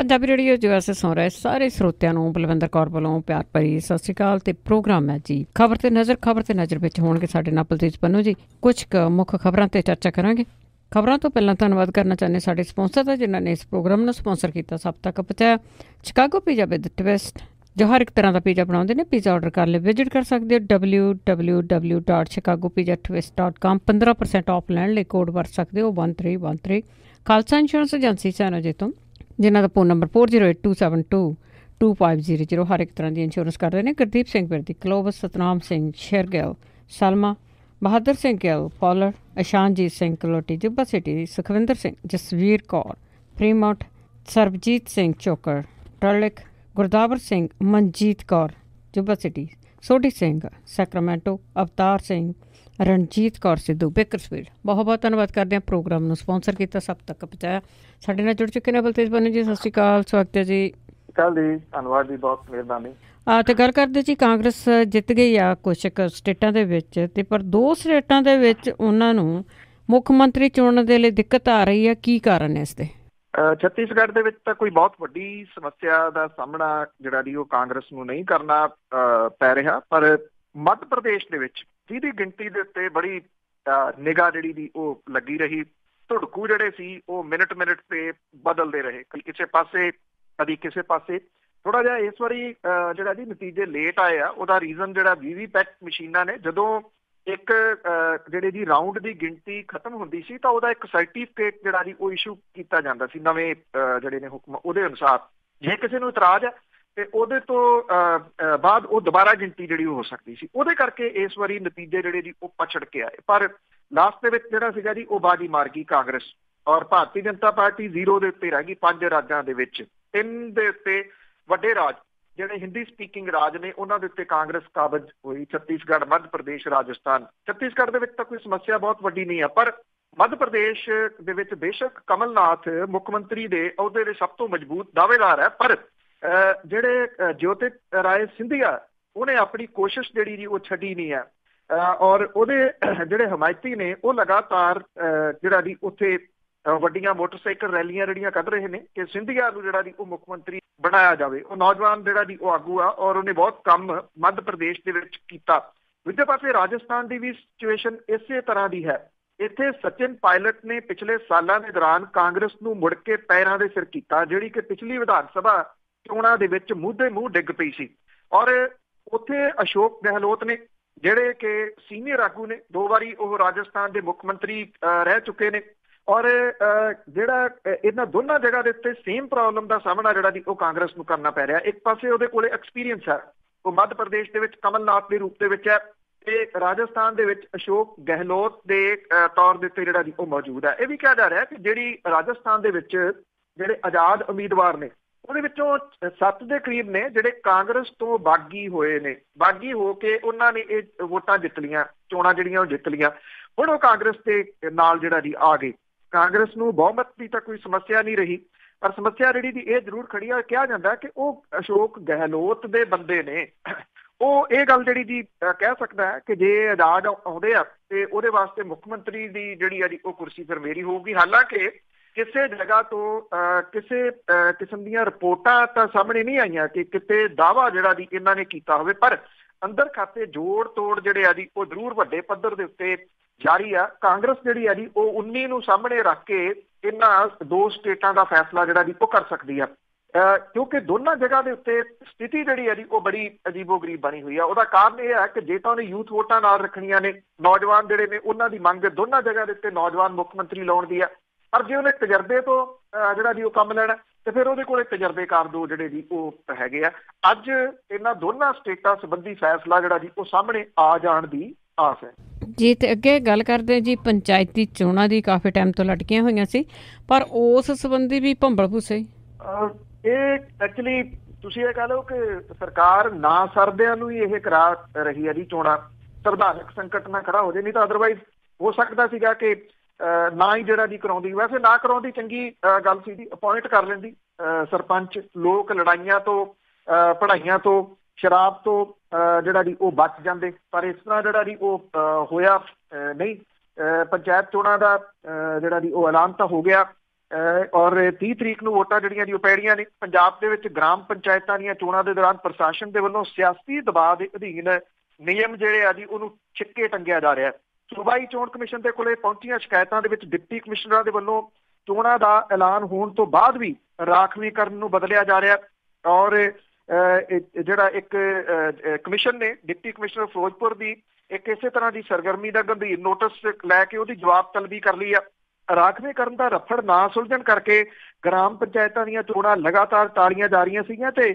Punjabi radio USA ਸੁਣ ਰਹੇ ਸਾਰੇ ਸਰੋਤਿਆਂ ਨੂੰ ਬਲਵਿੰਦਰ ਕੌਰ ਵੱਲੋਂ ਪਿਆਰ ਭਰੀ ਸਤਿ ਸ਼੍ਰੀ ਅਕਾਲ। ਤੇ ਪ੍ਰੋਗਰਾਮ ਹੈ ਜੀ ਖਬਰ ਤੇ ਨਜ਼ਰ ਵਿੱਚ ਹੋਣਗੇ ਸਾਡੇ ਨਾਲ ਬਲਤੇਜ ਪੰਨੂ ਜੀ। ਕੁਝ ਮੁੱਖ ਖਬਰਾਂ ਤੇ ਚਰਚਾ ਕਰਾਂਗੇ। ਖਬਰਾਂ ਤੋਂ ਪਹਿਲਾਂ ਧੰਨਵਾਦ ਕਰਨਾ ਚਾਹੁੰਦੇ ਸਾਡੇ ਸਪਾਂਸਰ ਦਾ ਜਿਨ੍ਹਾਂ ਨੇ ਇਸ ਪ੍ਰੋਗਰਾਮ ਨੂੰ ਸਪਾਂਸਰ ਕੀਤਾ, ਸਭ ਤੱਕ ਪਹੁੰਚਾਇਆ। ਸ਼ਿਕਾਗੋ ਪੀਜ਼ਾ ਵਿਦ ਟਵਿਸਟ ਜੋ ਹਰ ਇੱਕ ਤਰ੍ਹਾਂ ਦਾ ਪੀਜ਼ਾ ਬਣਾਉਂਦੇ ਨੇ। ਪੀਜ਼ਾ ਆਰਡਰ ਕਰ ਲਈ ਵਿਜ਼ਿਟ ਕਰ ਸਕਦੇ ਹੋ www.chicagopizzatwist.com। 15% ਆਫ ਲੈਣ ਲਈ ਕੋਡ ਵਰਤ ਸਕਦੇ ਹੋ 1313। ਖਾਲਸਾ ਇੰਸ਼ੋਰੈਂਸ ਏਜੰਸੀ ਸੈਨੋਜੇ ਤੋਂ ਜਿਨ੍ਹਾਂ ਦਾ ਫੋਨ ਨੰਬਰ 4082722500। ਹਰ ਇੱਕ ਤਰ੍ਹਾਂ ਦੀ ਇੰਸ਼ੋਰੈਂਸ ਕਰਦੇ ਨੇ। Gurdeep Singh Virdi, Clovis, Satnam Singh Shergill, Selma, Bahadur Singh Gill, Fowler, Ishanjit Singh Kaloti, Yuba City, Sukhwinder Singh, Jasvir Kaur, Fremont, Sarabjit Singh Chokar, Turlock, Gurdawar Singh, Manjit Kaur, Yuba City, Sodhi Singh, Sacramento, Avtar Singh, Ranjit Kaur Sidhu, Bakersfield. ਬਹੁਤ ਬਹੁਤ ਧੰਨਵਾਦ ਕਰਦੇ ਹਾਂ। ਪ੍ਰੋਗਰਾਮ ਨੂੰ ਸਪਾਂਸਰ ਕੀਤਾ, ਸਭ ਤੱਕ ਪਹੁੰਚਾਇਆ। ਸਾਡੇ ਨਾਲ ਜੁੜ ਚੁੱਕੇ ਨੇ ਬਲਤੇਜ ਪੰਨੂ ਜੀ। ਸਤਿ ਸ਼੍ਰੀ ਅਕਾਲ, ਸਵਾਗਤ ਹੈ ਜੀ। ਕੱਲ ਦੀ ਧੰਨਵਾਦ ਜੀ, ਬਹੁਤ ਮਿਹਰਬਾਨੀ। ਤੇ ਗੱਲ ਕਰਦੇ ਜੀ, ਕਾਂਗਰਸ ਜਿੱਤ ਗਈ ਆ ਕੁਛ ਕੁ ਸਟੇਟਾਂ ਦੇ ਵਿੱਚ, ਤੇ ਪਰ 2 ਸਟੇਟਾਂ ਦੇ ਵਿੱਚ ਉਹਨਾਂ ਨੂੰ ਮੁੱਖ ਮੰਤਰੀ ਚੁਣਨ ਦੇ ਲਈ ਦਿੱਕਤ ਆ ਰਹੀ ਹੈ। ਕੀ ਕਾਰਨ ਹੈ ਇਸ ਦੇ? ਛੱਤੀਸਗੜ੍ਹ ਦੇ ਵਿੱਚ ਤਾਂ ਕੋਈ ਬਹੁਤ ਵੱਡੀ ਸਮੱਸਿਆ ਦਾ ਸਾਹਮਣਾ ਜਿਹੜਾ ਜੀ ਉਹ ਕਾਂਗਰਸ ਨੂੰ ਨਹੀਂ ਕਰਨਾ ਪੈ ਰਿਹਾ, ਪਰ ਮੱਧ ਪ੍ਰਦੇਸ਼ ਦੇ ਵਿੱਚ ਜਿਹਦੀ ਗਿਣਤੀ ਦੇ ਉੱਤੇ ਬੜੀ ਨਿਗਾਹ ਜਿਹੜੀ ਦੀ ਉਹ ਲੱਗੀ ਰਹੀ। ਧੁੜਕੂ ਜਿਹੜੇ ਸੀ ਉਹ ਮਿੰਟ ਤੇ ਬਦਲਦੇ ਰਹੇ, ਕਦੀ ਕਿਸੇ ਪਾਸੇ ਕਦੀ ਕਿਸੇ ਪਾਸੇ। ਥੋੜਾ ਜਿਹਾ ਇਸ ਵਾਰੀ ਜਿਹੜਾ ਜੀ ਨਤੀਜੇ ਲੇਟ ਆਏ ਆ, ਉਹਦਾ ਰੀਜ਼ਨ ਜਿਹੜਾ VVPAT ਮਸ਼ੀਨਾਂ ਨੇ, ਜਦੋਂ ਇੱਕ ਜਿਹੜੇ ਜੀ ਰਾਊਂਡ ਦੀ ਗਿਣਤੀ ਖਤਮ ਹੁੰਦੀ ਸੀ ਤਾਂ ਉਹਦਾ ਇੱਕ ਸਰਟੀਫਿਕੇਟ ਜਿਹੜਾ ਜੀ ਉਹ ਇਸ਼ੂ ਕੀਤਾ ਜਾਂਦਾ ਸੀ ਨਵੇਂ ਜਿਹੜੇ ਨੇ ਹੁਕਮ। ਉਹਦੇ ਅਨੁਸਾਰ ਜੇ ਕਿਸੇ ਨੂੰ ਇਤਰਾਜ਼ ਹੈ ਤੇ ਉਹਦੇ ਤੋਂ ਬਾਅਦ ਉਹ ਦੁਬਾਰਾ ਗਿਣਤੀ ਜਿਹੜੀ ਉਹ ਹੋ ਸਕਦੀ ਸੀ। ਉਹਦੇ ਕਰਕੇ ਇਸ ਵਾਰੀ ਨਤੀਜੇ ਜਿਹੜੇ ਜੀ ਉਹ ਪਛੜ ਕੇ ਆਏ। ਪਰ ਲਾਸਟ ਦੇ ਵਿੱਚ ਜਿਹੜਾ ਸੀਗਾ ਜੀ ਉਹ ਬਾਜੀ ਮਾਰ ਗਈ ਕਾਂਗਰਸ, ਔਰ ਭਾਰਤੀ ਜਨਤਾ ਪਾਰਟੀ 0 ਦੇ ਉੱਤੇ ਰਹਿ ਗਈ 5 ਰਾਜਾਂ ਦੇ ਵਿੱਚ। 3 ਦੇ ਉੱਤੇ ਵੱਡੇ ਰਾਜ ਜਿਹੜੇ ਹਿੰਦੀ ਸਪੀਕਿੰਗ ਰਾਜ ਨੇ ਉਹਨਾਂ ਦੇ ਉੱਤੇ ਕਾਂਗਰਸ ਕਾਬਜ਼ ਹੋਈ। ਛੱਤੀਸਗੜ੍ਹ, ਮੱਧ ਪ੍ਰਦੇਸ਼, ਰਾਜਸਥਾਨ। ਛੱਤੀਸਗੜ੍ਹ ਦੇ ਵਿੱਚ ਤਾਂ ਕੋਈ ਸਮੱਸਿਆ ਬਹੁਤ ਵੱਡੀ ਨਹੀਂ ਆ, ਪਰ ਮੱਧ ਪ੍ਰਦੇਸ਼ ਦੇ ਵਿੱਚ ਬੇਸ਼ੱਕ ਕਮਲਨਾਥ ਮੁੱਖ ਮੰਤਰੀ ਦੇ ਅਹੁਦੇ ਦੇ ਸਭ ਤੋਂ ਮਜ਼ਬੂਤ ਦਾਅਵੇਦਾਰ ਹੈ, ਪਰ ਜਿਹੜੇ ਜੋਤਿਕ ਰਾਏ ਸਿੰਧੀਆ ਉਹਨੇ ਆਪਣੀ ਕੋਸ਼ਿਸ਼ ਜਿਹੜੀ ਜੀ ਉਹ ਛੱਡੀ ਨਹੀਂ ਹੈ, ਔਰ ਉਹਦੇ ਜਿਹੜੇ ਹਮਾਇਤੀ ਨੇ ਉਹ ਲਗਾਤਾਰ ਜਿਹੜਾ ਜੀ ਉੱਥੇ ਵੱਡੀਆਂ ਮੋਟਰਸਾਈਕਲ ਰੈਲੀਆਂ ਜਿਹੜੀਆਂ ਕੱਢ ਰਹੇ ਨੇ ਕਿ ਸਿੰਧੀਆ ਨੂੰ ਜਿਹੜਾ ਜੀ ਉਹ ਮੁੱਖ ਮੰਤਰੀ ਬਣਾਇਆ ਜਾਵੇ। ਉਹ ਨੌਜਵਾਨ ਜਿਹੜਾ ਜੀ ਉਹ ਆਗੂ ਆ ਔਰ ਉਹਨੇ ਬਹੁਤ ਕੰਮ ਮੱਧ ਪ੍ਰਦੇਸ਼ ਦੇ ਵਿੱਚ ਕੀਤਾ। ਦੂਜੇ ਪਾਸੇ ਰਾਜਸਥਾਨ ਦੀ ਵੀ ਸਿਚੁਏਸ਼ਨ ਇਸੇ ਤਰ੍ਹਾਂ ਦੀ ਹੈ। ਇੱਥੇ ਸਚਿਨ ਪਾਇਲਟ ਨੇ ਪਿਛਲੇ ਸਾਲਾਂ ਦੇ ਦੌਰਾਨ ਕਾਂਗਰਸ ਨੂੰ ਮੁੜ ਕੇ ਪੈਰਾਂ ਦੇ ਸਿਰ ਕੀਤਾ, ਜਿਹੜੀ ਕਿ ਪਿਛਲੀ ਵਿਧਾਨ ਸਭਾ ਚੋਣਾਂ ਦੇ ਵਿੱਚ ਮੂੰਹ ਦੇ ਮੂੰਹ ਡਿੱਗ ਪਈ ਸੀ। ਔਰ ਉੱਥੇ ਅਸ਼ੋਕ ਗਹਿਲੋਤ ਨੇ ਜਿਹੜੇ ਕਿ ਸੀਨੀਅਰ ਆਗੂ ਨੇ, 2 ਵਾਰੀ ਉਹ ਰਾਜਸਥਾਨ ਦੇ ਮੁੱਖ ਮੰਤਰੀ ਰਹਿ ਚੁੱਕੇ ਨੇ, ਔਰ ਜਿਹੜਾ ਇਹਨਾਂ ਦੋਨਾਂ ਜਗ੍ਹਾ ਦੇ ਉੱਤੇ ਸੇਮ ਪ੍ਰੋਬਲਮ ਦਾ ਸਾਹਮਣਾ ਜਿਹੜਾ ਜੀ ਉਹ ਕਾਂਗਰਸ ਨੂੰ ਕਰਨਾ ਪੈ ਰਿਹਾ। ਇੱਕ ਪਾਸੇ ਉਹਦੇ ਕੋਲੇ ਐਕਸਪੀਰੀਅੰਸ ਹੈ, ਉਹ ਮੱਧ ਪ੍ਰਦੇਸ਼ ਦੇ ਵਿੱਚ ਕਮਲਨਾਥ ਦੇ ਰੂਪ ਦੇ ਵਿੱਚ ਹੈ, ਤੇ ਰਾਜਸਥਾਨ ਦੇ ਵਿੱਚ ਅਸ਼ੋਕ ਗਹਿਲੋਤ ਦੇ ਤੌਰ ਦੇ ਉੱਤੇ ਜਿਹੜਾ ਜੀ ਉਹ ਮੌਜੂਦ ਹੈ। ਇਹ ਵੀ ਕਿਹਾ ਜਾ ਰਿਹਾ ਕਿ ਜਿਹੜੀ ਰਾਜਸਥਾਨ ਦੇ ਵਿੱਚ ਜਿਹੜੇ ਆਜ਼ਾਦ ਉਮੀਦਵਾਰ ਨੇ ਉਹਦੇ ਵਿੱਚੋਂ 7 ਦੇ ਕਰੀਬ ਨੇ ਜਿਹੜੇ ਕਾਂਗਰਸ ਤੋਂ ਬਾਗੀ ਹੋਏ ਨੇ। ਬਾਗੀ ਹੋ ਕੇ ਉਹਨਾਂ ਨੇ ਇਹ ਵੋਟਾਂ ਜਿੱਤ ਲੀਆਂ, ਚੋਣਾਂ ਜਿਹੜੀਆਂ ਉਹ ਜਿੱਤ ਲੀਆਂ। ਹੁਣ ਉਹ ਕਾਂਗਰਸ ਦੇ ਨਾਲ ਜਿਹੜਾ ਜੀ ਆ ਗਏ। ਕਾਂਗਰਸ ਨੂੰ ਬਹੁਮਤ ਦੀ ਤਾਂ ਕੋਈ ਸਮੱਸਿਆ ਨਹੀਂ ਰਹੀ, ਪਰ ਸਮੱਸਿਆ ਜਿਹੜੀ ਦੀ ਇਹ ਜ਼ਰੂਰ ਖੜੀ ਆ। ਕਿਹਾ ਜਾਂਦਾ ਕਿ ਉਹ ਅਸ਼ੋਕ ਗਹਿਲੋਤ ਦੇ ਬੰਦੇ ਨੇ। ਉਹ ਇਹ ਗੱਲ ਜਿਹੜੀ ਜੀ ਕਹਿ ਸਕਦਾ ਹੈ ਕਿ ਜੇ ਆਜ਼ਾਦ ਆਉਂਦੇ ਆ ਤੇ ਉਹਦੇ ਵਾਸਤੇ ਮੁੱਖ ਮੰਤਰੀ ਦੀ ਜਿਹੜੀ ਆ ਜੀ ਉਹ ਕੁਰਸੀ ਫਿਰ ਮੇਰੀ ਹੋਊਗੀ। ਹਾਲਾਂਕਿ ਕਿਸੇ ਜਗ੍ਹਾ ਤੋਂ ਕਿਸੇ ਕਿਸਮ ਦੀਆਂ ਰਿਪੋਰਟਾਂ ਤਾਂ ਸਾਹਮਣੇ ਨਹੀਂ ਆਈਆਂ ਕਿ ਕਿਤੇ ਦਾਅਵਾ ਜਿਹੜਾ ਜੀ ਇਹਨਾਂ ਨੇ ਕੀਤਾ ਹੋਵੇ, ਪਰ ਅੰਦਰ ਖਾਤੇ ਜੋੜ ਤੋੜ ਜਿਹੜੇ ਆ ਜੀ ਉਹ ਜ਼ਰੂਰ ਵੱਡੇ ਪੱਧਰ ਦੇ ਉੱਤੇ ਜਾਰੀ ਆ। ਕਾਂਗਰਸ ਜਿਹੜੀ ਆ ਜੀ ਉਹ 19 ਨੂੰ ਸਾਹਮਣੇ ਰੱਖ ਕੇ ਇਹਨਾਂ 2 ਸਟੇਟਾਂ ਦਾ ਫੈਸਲਾ ਜਿਹੜਾ ਜੀ ਉਹ ਕਰ ਸਕਦੀ ਆ, ਕਿਉਂਕਿ ਦੋਨਾਂ ਜਗ੍ਹਾ ਦੇ ਉੱਤੇ ਸਥਿਤੀ ਜਿਹੜੀ ਹੈ ਜੀ ਉਹ ਬੜੀ ਅਜੀਬੋ ਗਰੀਬ ਬਣੀ ਹੋਈ ਆ। ਉਹਦਾ ਕਾਰਨ ਇਹ ਹੈ ਕਿ ਜੇ ਤਾਂ ਉਹਨੇ ਯੂਥ ਵੋਟਾਂ ਨਾਲ ਰੱਖਣੀਆਂ ਨੇ, ਨੌਜਵਾਨ ਜਿਹੜੇ ਨੇ ਉਹਨਾਂ ਦੀ ਮੰਗ ਦੋਨਾਂ ਜਗ੍ਹਾ ਦੇ ਉੱਤੇ ਨੌਜਵਾਨ ਮੁੱਖ ਮੰਤਰੀ ਲਾਉਣ ਦੀ ਆ, ਪਰ ਜੇ ਉਹਨੇ ਤਜਰਬੇ ਤੋਂ ਜਿਹੜਾ ਜੀ ਉਹ ਕੰਮ ਲੈਣਾ ਤੇ ਫਿਰ ਉਹਦੇ ਕੋਲੇ ਤਜਰਬੇਕਾਰ 2 ਜਿਹੜੇ ਜੀ ਉਹ ਹੈਗੇ ਆ। ਅੱਜ ਇਹਨਾਂ ਦੋਨਾਂ ਸਟੇਟਾਂ ਸੰਬੰਧੀ ਫੈਸਲਾ ਜਿਹੜਾ ਜੀ ਉਹ ਸਾਹਮਣੇ ਆ ਜਾਣ ਦੀ ਆਸ ਹੈ ਜੀ। ਤੇ ਅੱਗੇ ਗੱਲ ਕਰਦੇ ਜੀ, ਪੰਚਾਇਤੀ ਚੋਣਾਂ ਦੀ ਕਾਫੀ ਟਾਈਮ ਤੋਂ ਲਟਕੀਆਂ ਹੋਈਆਂ ਸੀ, ਪਰ ਉਸ ਸੰਬੰਧੀ ਵੀ ਭੰਬਲ ਭੂਸੇ। ਇਹ ਐਕਚੁਅਲੀ ਤੁਸੀਂ ਇਹ ਕਹਿ ਲਓ ਕਿ ਸਰਕਾਰ ਨਾ ਸਰਦਿਆਂ ਨੂੰ ਹੀ ਇਹ ਕਰਾ ਰਹੀ ਹੈ ਜੀ ਚੋਣਾਂ। ਸੰਵਿਧਾਨਕ ਸੰਕਟ ਨਾ ਖੜਾ ਹੋ ਜੇ, ਨਹੀਂ ਤਾਂ ਅਦਰਵਾਈਜ਼ ਹੋ ਸਕਦਾ ਸੀਗਾ ਕਿ ਨਾ ਹੀ ਜਿਹੜਾ ਜੀ ਕਰਾਉਂਦੀ। ਵੈਸੇ ਨਾ ਕਰਾਉਂਦੀ ਚੰਗੀ ਗੱਲ ਸੀ ਜੀ, ਅਪੁਆਇੰਟ ਕਰ ਲੈਂਦੀ ਸਰਪੰਚ। ਲੋਕ ਲੜਾਈਆਂ ਤੋਂ, ਪੜ੍ਹਾਈਆਂ ਤੋਂ, ਸ਼ਰਾਬ ਤੋਂ ਜਿਹੜਾ ਜੀ ਉਹ ਬਚ ਜਾਂਦੇ, ਪਰ ਇਸ ਤਰ੍ਹਾਂ ਜਿਹੜਾ ਜੀ ਉਹ ਹੋਇਆ ਨਹੀਂ। ਪੰਚਾਇਤ ਚੋਣਾਂ ਦਾ ਜਿਹੜਾ ਜੀ ਉਹ ਐਲਾਨ ਤਾਂ ਹੋ ਗਿਆ, ਔਰ 30 ਤਰੀਕ ਨੂੰ ਵੋਟਾਂ ਜਿਹੜੀਆਂ ਜੀ ਉਹ ਪੈਣੀਆਂ ਨੇ। ਪੰਜਾਬ ਦੇ ਵਿੱਚ ਗ੍ਰਾਮ ਪੰਚਾਇਤਾਂ ਦੀਆਂ ਚੋਣਾਂ ਦੇ ਦੌਰਾਨ ਪ੍ਰਸ਼ਾਸਨ ਦੇ ਵੱਲੋਂ ਸਿਆਸੀ ਦਬਾਅ ਦੇ ਅਧੀਨ ਨਿਯਮ ਜਿਹੜੇ ਆ ਜੀ ਉਹਨੂੰ ਛਿੱਕੇ ਟੰਗਿਆ ਜਾ ਰਿਹਾ। ਸੂਬਾਈ ਚੋਣ ਕਮਿਸ਼ਨ ਦੇ ਕੋਲੇ ਪਹੁੰਚੀਆਂ ਸ਼ਿਕਾਇਤਾਂ ਦੇ ਵਿੱਚ ਡਿਪਟੀ ਕਮਿਸ਼ਨਰਾਂ ਦੇ ਵੱਲੋਂ ਚੋਣਾਂ ਦਾ ਐਲਾਨ ਹੋਣ ਤੋਂ ਬਾਅਦ ਵੀ ਰਾਖਵੀਕਰਨ ਨੂੰ ਬਦਲਿਆ ਜਾ ਰਿਹਾ। ਔਰ ਜਿਹੜਾ ਇੱਕ ਕਮਿਸ਼ਨ ਨੇ ਡਿਪਟੀ ਕਮਿਸ਼ਨਰ ਫਿਰੋਜ਼ਪੁਰ ਦੀ ਇੱਕ ਇਸੇ ਤਰ੍ਹਾਂ ਦੀ ਸਰਗਰਮੀ ਦਾ ਗੰਭੀਰ ਨੋਟਿਸ ਲੈ ਕੇ ਉਹਦੀ ਜਵਾਬ ਤਲਬੀ ਕਰ ਲਈ ਆ। ਰਾਖਵੇਂਕਰਨ ਦਾ ਰਫੜ ਨਾ ਸੁਲਝਣ ਕਰਕੇ ਗ੍ਰਾਮ ਪੰਚਾਇਤਾਂ ਦੀਆਂ ਚੋਣਾਂ ਲਗਾਤਾਰ ਟਾਲੀਆਂ ਜਾ ਰਹੀਆਂ ਸੀਗੀਆਂ ਤੇ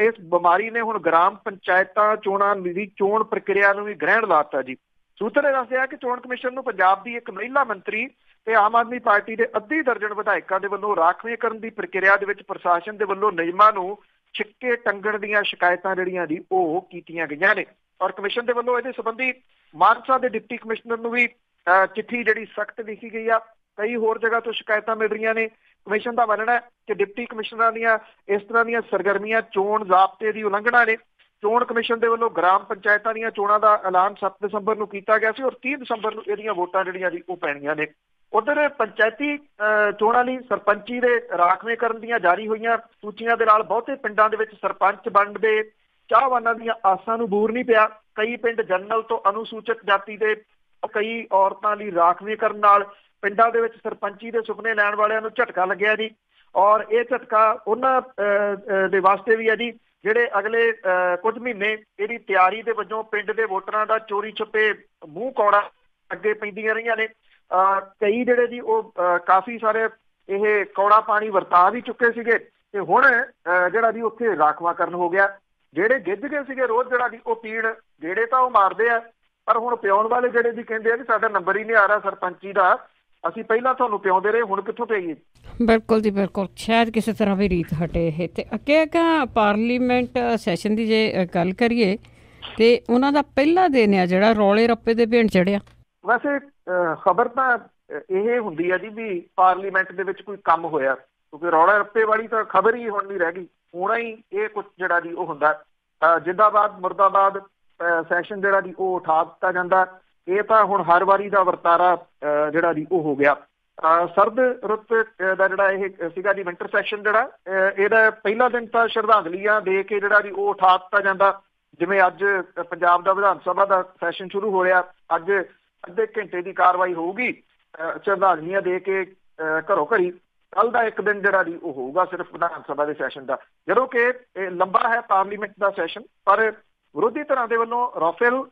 ਇਸ ਬਿਮਾਰੀ ਨੇ ਹੁਣ ਗ੍ਰਾਮ ਪੰਚਾਇਤਾਂ ਚੋਣਾਂ ਦੀ ਚੋਣ ਪ੍ਰਕਿਰਿਆ ਨੂੰ ਵੀ ਗ੍ਰਹਿਣ ਲਾਤਾ ਜੀ। ਸੂਤਰ ਨੇ ਦੱਸਿਆ ਕਿ ਚੋਣ ਕਮਿਸ਼ਨ ਨੂੰ ਪੰਜਾਬ ਦੀ ਇੱਕ ਮਹਿਲਾ ਮੰਤਰੀ ਤੇ ਆਮ ਆਦਮੀ ਪਾਰਟੀ ਦੇ ਅੱਧੀ ਦਰਜਨ ਵਿਧਾਇਕਾਂ ਦੇ ਵੱਲੋਂ ਰਾਖਵੇਂਕਰਨ ਦੀ ਪ੍ਰਕਿਰਿਆ ਦੇ ਵਿੱਚ ਪ੍ਰਸ਼ਾਸਨ ਦੇ ਵੱਲੋਂ ਨਿਯਮਾਂ ਨੂੰ ਛਿੱਕੇ ਟੰਗਣ ਦੀਆਂ ਸ਼ਿਕਾਇਤਾਂ ਜਿਹੜੀਆਂ ਜੀ ਉਹ ਕੀਤੀਆਂ ਗਈਆਂ ਨੇ। ਔਰ ਕਮਿਸ਼ਨ ਦੇ ਵੱਲੋਂ ਇਹਦੇ ਸੰਬੰਧੀ ਮਾਨਸਾ ਦੇ ਡਿਪਟੀ ਕਮਿਸ਼ਨਰ ਨੂੰ ਵੀ ਚਿੱਠੀ ਜਿਹੜੀ ਸਖਤ ਲਿਖੀ ਗਈ ਆ। ਕਈ ਹੋਰ ਜਗ੍ਹਾ ਤੋਂ ਸ਼ਿਕਾਇਤਾਂ ਮਿਲ ਰਹੀਆਂ ਨੇ। ਕਮਿਸ਼ਨ ਦਾ ਮੰਨਣਾ ਹੈ ਕਿ ਡਿਪਟੀ ਕਮਿਸ਼ਨਰਾਂ ਦੀਆਂ ਇਸ ਤਰ੍ਹਾਂ ਦੀਆਂ ਸਰਗਰਮੀਆਂ ਚੋਣ ਜ਼ਾਬਤੇ ਦੀ ਉਲੰਘਣਾ ਨੇ। ਚੋਣ ਕਮਿਸ਼ਨ ਦੇ ਵੱਲੋਂ ਗ੍ਰਾਮ ਪੰਚਾਇਤਾਂ ਦੀਆਂ ਚੋਣਾਂ ਦਾ ਐਲਾਨ 7 ਦਸੰਬਰ ਨੂੰ ਕੀਤਾ ਗਿਆ ਸੀ ਔਰ 30 ਦਸੰਬਰ ਨੂੰ ਇਹਦੀਆਂ ਵੋਟਾਂ ਜਿਹੜੀਆਂ ਜੀ ਉਹ ਪੈਣੀਆਂ ਨੇ। ਉਧਰ ਪੰਚਾਇਤੀ ਚੋਣਾਂ ਲਈ ਸਰਪੰਚੀ ਦੇ ਰਾਖਵੇਂਕਰਨ ਦੀਆਂ ਜਾਰੀ ਹੋਈਆਂ ਸੂਚੀਆਂ ਦੇ ਨਾਲ ਬਹੁਤੇ ਪਿੰਡਾਂ ਦੇ ਵਿੱਚ ਸਰਪੰਚ ਬਣਨ ਦੇ ਚਾਹਵਾਨਾਂ ਦੀਆਂ ਆਸਾਂ ਨੂੰ ਬੂਰ ਨਹੀਂ ਪਿਆ। ਕਈ ਪਿੰਡ ਜਨਰਲ ਤੋਂ ਅਨੁਸੂਚਿਤ ਜਾਤੀ ਦੇ ਕਈ ਔਰਤਾਂ ਲਈ ਰਾਖਵੇਂਕਰਨ ਨਾਲ ਪਿੰਡਾਂ ਦੇ ਵਿੱਚ ਸਰਪੰਚੀ ਦੇ ਸੁਪਨੇ ਲੈਣ ਵਾਲਿਆਂ ਨੂੰ ਝਟਕਾ ਲੱਗਿਆ ਜੀ। ਔਰ ਇਹ ਝਟਕਾ ਉਹਨਾਂ ਦੇ ਵਾਸਤੇ ਵੀ ਹੈ ਜੀ ਜਿਹੜੇ ਅਗਲੇ ਕੁਝ ਮਹੀਨੇ ਇਹਦੀ ਤਿਆਰੀ ਦੇ ਵਜੋਂ ਪਿੰਡ ਦੇ ਵੋਟਰਾਂ ਦਾ ਚੋਰੀ ਛੁਪੇ ਮੂੰਹ ਕੌੜਾ ਅੱਗੇ ਪੈਂਦੀਆਂ ਰਹੀਆਂ ਨੇ। ਕਈ ਜਿਹੜੇ ਜੀ ਉਹ ਕਾਫੀ ਸਾਰੇ ਇਹ ਕੌੜਾ ਪਾਣੀ ਵਰਤਾ ਵੀ ਚੁੱਕੇ ਸੀਗੇ ਤੇ ਹੁਣ ਜਿਹੜਾ ਜੀ ਉੱਥੇ ਰਾਖਵਾਂਕਰਨ ਹੋ ਗਿਆ। ਜਿਹੜੇ ਗਿੱਝ ਗਏ ਸੀਗੇ ਰੋਜ਼ ਜਿਹੜਾ ਜੀ ਉਹ ਪੀਣ ਜਿਹੜੇ ਤਾਂ ਉਹ ਮਾਰਦੇ ਆ ਪਰ ਹੁਣ ਪਿਆਉਣ ਵਾਲੇ ਜਿਹੜੇ ਜੀ ਕਹਿੰਦੇ ਆ ਕਿ ਸਾਡਾ ਨੰਬਰ ਹੀ ਨਹੀਂ ਆ ਰਿਹਾ ਸਰਪੰਚੀ ਦਾ, ਅਸੀਂ ਪਹਿਲਾਂ ਤੁਹਾਨੂੰ ਪਿਆਉਂਦੇ ਰਹੇ ਹੁਣ ਕਿੱਥੋਂ ਪਿਆਈਏ। ਬਿਲਕੁਲ ਜੀ ਬਿਲਕੁਲ, ਸ਼ਾਇਦ ਕਿਸੇ ਤਰ੍ਹਾਂ ਵੀ ਰੀਤ ਹਟੇ ਇਹ। ਤੇ ਅੱਗੇ ਪਾਰਲੀਮੈਂਟ ਸੈਸ਼ਨ ਦੀ ਜੇ ਗੱਲ ਕਰੀਏ ਤੇ ਉਹਨਾਂ ਦਾ ਪਹਿਲਾ ਦਿਨ ਆ ਜਿਹੜਾ ਰੌਲੇ ਰੱਪੇ ਦੇ ਭੇਂਟ ਚੜਿਆ। ਵੈਸੇ ਖਬਰ ਤਾਂ ਇਹ ਹੁੰਦੀ ਹੈ ਜੀ ਵੀ ਪਾਰਲੀਮੈਂਟ ਦੇ ਵਿੱਚ ਕੋਈ ਕੰਮ ਹੋਇਆ, ਕਿਉਂਕਿ ਰੌਲਾ ਰੱਪੇ ਵਾਲੀ ਤਾਂ ਖਬਰ ਹੀ ਹੁਣ ਨਹੀਂ ਰਹਿ ਗਈ। ਹੋਣਾ ਹੀ ਇਹ ਕੁਛ ਜਿਹੜਾ ਜੀ ਉਹ ਹੁੰਦਾ ਜਿੰਦਾਬਾਦ ਮੁਰਦਾਬਾਦ ਸੈਸ਼ਨ ਜਿਹੜਾ ਜੀ ਉਹ ਉਠਾ ਦਿੱਤਾ ਜਾਂਦਾ। ਇਹ ਤਾਂ ਹੁਣ ਹਰ ਵਾਰੀ ਦਾ ਵਰਤਾਰਾ ਜਿਹੜਾ ਜੀ ਉਹ ਹੋ ਗਿਆ। ਸਰਦ ਰੁੱਤ ਦਾ ਜਿਹੜਾ ਇਹ ਸੀਗਾ ਜੀ ਵਿੰਟਰ ਸੈਸ਼ਨ ਜਿਹੜਾ ਇਹਦਾ ਪਹਿਲਾ ਦਿਨ ਤਾਂ ਸ਼ਰਧਾਂਜਲੀਆਂ ਦੇ ਕੇ ਜਿਹੜਾ ਜੀ ਉਹ ਉਠਾ ਦਿੱਤਾ ਜਾਂਦਾ। ਜਿਵੇਂ ਅੱਜ ਪੰਜਾਬ ਦਾ ਵਿਧਾਨ ਸਭਾ ਦਾ ਸੈਸ਼ਨ ਸ਼ੁਰੂ ਹੋ ਰਿਹਾ, ਅੱਜ ਅੱਧੇ ਘੰਟੇ ਦੀ ਕਾਰਵਾਈ ਹੋਊਗੀ ਸ਼ਰਧਾਂਜਲੀਆਂ ਦੇ ਕੇ ਘਰੋਂ ਘਰੀ। ਕੱਲ ਦਾ ਇੱਕ ਦਿਨ ਜਿਹੜਾ ਜੀ ਉਹ ਹੋਊਗਾ ਸਿਰਫ ਵਿਧਾਨ ਸਭਾ ਦੇ ਸੈਸ਼ਨ ਦਾ, ਜਦੋਂ ਕਿ ਇਹ ਲੰਬਾ ਹੈ ਪਾਰਲੀਮੈਂਟ ਦਾ ਸੈਸ਼ਨ। ਪਰ ਵਿਰੋਧੀ ਧਿਰਾਂ ਦੇ ਵੱਲੋਂ ਰਾਫੇਲ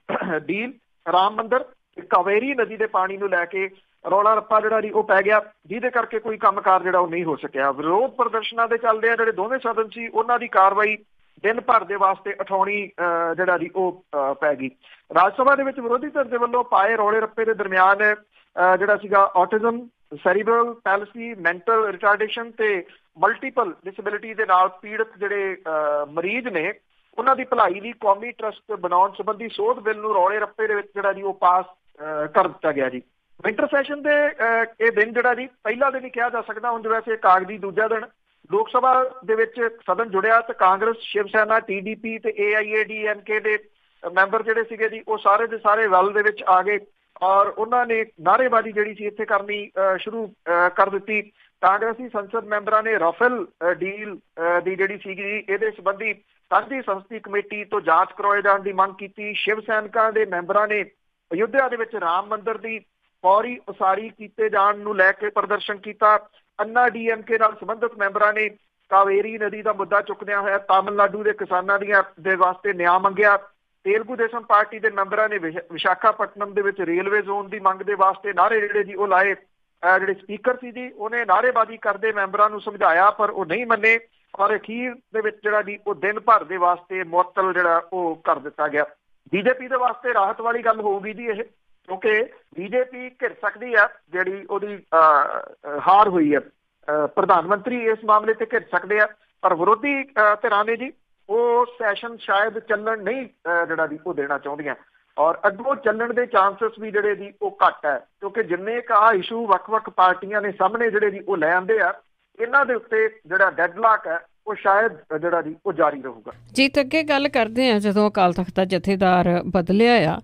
ਡੀਲ, ਰਾਮ ਮੰਦਿਰ, ਕਾਵੇਰੀ ਨਦੀ ਦੇ ਪਾਣੀ ਨੂੰ ਲੈ ਕੇ ਰੌਲਾ ਰੱਪਾ ਜਿਹੜਾ ਜੀ ਉਹ ਪੈ ਗਿਆ, ਜਿਹਦੇ ਕਰਕੇ ਕੋਈ ਕੰਮਕਾਰ ਜਿਹੜਾ ਉਹ ਨਹੀਂ ਹੋ ਸਕਿਆ। ਵਿਰੋਧ ਪ੍ਰਦਰਸ਼ਨਾਂ ਦੇ ਚੱਲਦੇ ਆ ਜਿਹੜੇ ਦੋਵੇਂ ਸਦਨ ਸੀ ਉਹਨਾਂ ਦੀ ਕਾਰਵਾਈ ਦਿਨ ਭਰ ਦੇ ਵਾਸਤੇ ਉਠਾਉਣੀ ਜਿਹੜਾ ਜੀ ਉਹ ਪੈ ਗਈ। ਰਾਜ ਸਭਾ ਦੇ ਵਿੱਚ ਵਿਰੋਧੀ ਧਿਰ ਦੇ ਵੱਲੋਂ ਪਾਏ ਰੌਲੇ ਰੱਪੇ ਦੇ ਦਰਮਿਆਨ ਜਿਹੜਾ ਸੀਗਾ ਆਟਿਜ਼ਮ, ਸੈਰੀਬਰਲ ਪੈਲਸੀ, ਮੈਂਟਲ ਰਿਟਾਰਡੇਸ਼ਨ ਤੇ ਮਲਟੀਪਲ ਡਿਸੇਬਿਲਿਟੀ ਦੇ ਨਾਲ ਪੀੜਤ ਜਿਹੜੇ ਮਰੀਜ਼ ਨੇ ਉਹਨਾਂ ਦੀ ਭਲਾਈ ਲਈ ਕੌਮੀ ਟਰਸਟ ਬਣਾਉਣ ਸੰਬੰਧੀ ਸੋਧ ਬਿੱਲ ਨੂੰ ਰੌਲੇ ਰੱਪੇ ਦੇ ਵਿੱਚ ਜਿਹੜਾ ਜੀ ਉਹ ਪਾਸ ਕਰ ਦਿੱਤਾ ਗਿਆ ਜੀ। ਵਿੰਟਰ ਸੈਸ਼ਨ ਦੇ ਇਹ ਦਿਨ ਜਿਹੜਾ ਜੀ ਪਹਿਲਾ ਦਿਨ ਹੀ ਕਿਹਾ ਜਾ ਸਕਦਾ, ਹੁਣ ਵੈਸੇ ਕਾਗਜ਼ੀ ਦੂਜਾ ਦਿਨ। ਲੋਕ ਸਭਾ ਦੇ ਵਿੱਚ ਸਦਨ ਜੁੜਿਆ ਤੇ ਕਾਂਗਰਸ, ਸ਼ਿਵ ਸੈਨਾ, TDP ਤੇ AIADMK ਦੇ ਮੈਂਬਰ ਜਿਹੜੇ ਸੀਗੇ ਜੀ ਉਹ ਸਾਰੇ ਦੇ ਸਾਰੇ ਵੈਲ ਦੇ ਵਿੱਚ ਆ ਗਏ ਔਰ ਉਹਨਾਂ ਨੇ ਨਾਅਰੇਬਾਜ਼ੀ ਜਿਹੜੀ ਸੀ ਇੱਥੇ ਕਰਨੀ ਸ਼ੁਰੂ ਕਰ ਦਿੱਤੀ। ਕਾਂਗਰਸੀ ਸੰਸਦ ਮੈਂਬਰਾਂ ਨੇ ਰਾਫੇਲ ਡੀਲ ਦੀ ਜਿਹੜੀ ਸੀਗੀ ਇਹਦੇ ਸੰਬੰਧੀ ਸਾਂਝੀ ਸੰਸਦੀ ਕਮੇਟੀ ਤੋਂ ਜਾਂਚ ਕਰਵਾਏ ਜਾਣ ਦੀ ਮੰਗ ਕੀਤੀ। ਸ਼ਿਵ ਸੈਨਿਕਾਂ ਦੇ ਮੈਂਬਰਾਂ ਨੇ ਅਯੁੱਧਿਆ ਦੇ ਵਿੱਚ ਰਾਮ ਮੰਦਿਰ ਦੀ ਫੌਰੀ ਉਸਾਰੀ ਕੀਤੇ ਜਾਣ ਨੂੰ ਲੈ ਕੇ ਪ੍ਰਦਰਸ਼ਨ ਕੀਤਾ। ਅੰਨਾ DMK ਨਾਲ ਸੰਬੰਧਿਤ ਮੈਂਬਰਾਂ ਨੇ ਕਾਵੇਰੀ ਨਦੀ ਦਾ ਮੁੱਦਾ ਚੁੱਕਦਿਆਂ ਹੋਇਆ ਤਾਮਿਲਨਾਡੂ ਦੇ ਕਿਸਾਨਾਂ ਦੇ ਵਾਸਤੇ ਨਿਆਂ ਮੰਗਿਆ। ਤੇਲਗੂ ਦੇਸ਼ਮ ਪਾਰਟੀ ਦੇ ਮੈਂਬਰਾਂ ਨੇ ਵਿਸ਼ਾਖਾਪਟਨਮ ਦੇ ਵਿੱਚ ਰੇਲਵੇ ਜ਼ੋਨ ਦੀ ਮੰਗ ਦੇ ਵਾਸਤੇ ਨਾਅਰੇ ਜਿਹੜੇ ਜੀ ਉਹ ਲਾਏ। ਜਿਹੜੇ ਸਪੀਕਰ ਸੀ ਜੀ ਉਹਨੇ ਨਾਅਰੇਬਾਜ਼ੀ ਕਰਦੇ ਮੈਂਬਰਾਂ ਨੂੰ ਸਮਝਾਇਆ ਪਰ ਉਹ ਨਹੀਂ ਮੰਨੇ ਔਰ ਅਖੀਰ ਦੇ ਵਿੱਚ ਜਿਹੜਾ ਜੀ ਉਹ ਦਿਨ ਭਰ ਦੇ ਵਾਸਤੇ ਮੁਅੱਤਲ ਜਿਹੜਾ ਉਹ ਕਰ ਦਿੱਤਾ ਗਿਆ। BJP ਦੇ ਵਾਸਤੇ ਰਾਹਤ ਵਾਲੀ ਗੱਲ ਹੋਊਗੀ ਜੀ ਇਹ, ਕਿਉਂਕਿ BJP ਘਿਰ ਸਕਦੀ ਆ ਜਿਹੜੀ ਉਹਦੀ ਹਾਰ ਹੋਈ ਹੈ। ਪ੍ਰਧਾਨ ਮੰਤਰੀ ਇਸ ਮਾਮਲੇ ਤੇ ਘਿਰ ਸਕਦੇ ਆ ਪਰ ਵਿਰੋਧੀ ਧਿਰਾਂ ਨੇ ਜੀ ਉਹ ਸੈਸ਼ਨ ਸ਼ਾਇਦ ਚੱਲਣ ਨਹੀਂ ਜਿਹੜਾ ਜੀ ਉਹ ਦੇਣਾ ਚਾਹੁੰਦੀਆਂ ਔਰ ਅੱਗੋਂ ਚੱਲਣ ਦੇ ਚਾਂਸਸ ਵੀ ਜਿਹੜੇ ਜੀ ਉਹ ਘੱਟ ਹੈ, ਕਿਉਂਕਿ ਜਿੰਨੇ ਕਾ ਇਸ਼ੂ ਵੱਖ-ਵੱਖ ਪਾਰਟੀਆਂ ਨੇ ਸਾਹਮਣੇ ਜਿਹੜੇ ਜੀ ਉਹ ਲੈ ਆਂਦੇ ਆ, ਇਹਨਾਂ ਦੇ ਉੱਤੇ ਜਿਹੜਾ ਡੈਡਲਾਕ ਹੈ ਉਹ ਸ਼ਾਇਦ ਜਿਹੜਾ ਜੀ ਉਹ ਜਾਰੀ ਰਹੂਗਾ। ਜੀ ਤੇ ਅੱਗੇ ਗੱਲ ਕਰਦੇ ਆ, ਜਦੋਂ ਅਕਾਲ ਤਖਤ ਦਾ ਜਥੇਦਾਰ ਬਦਲਿਆ ਆ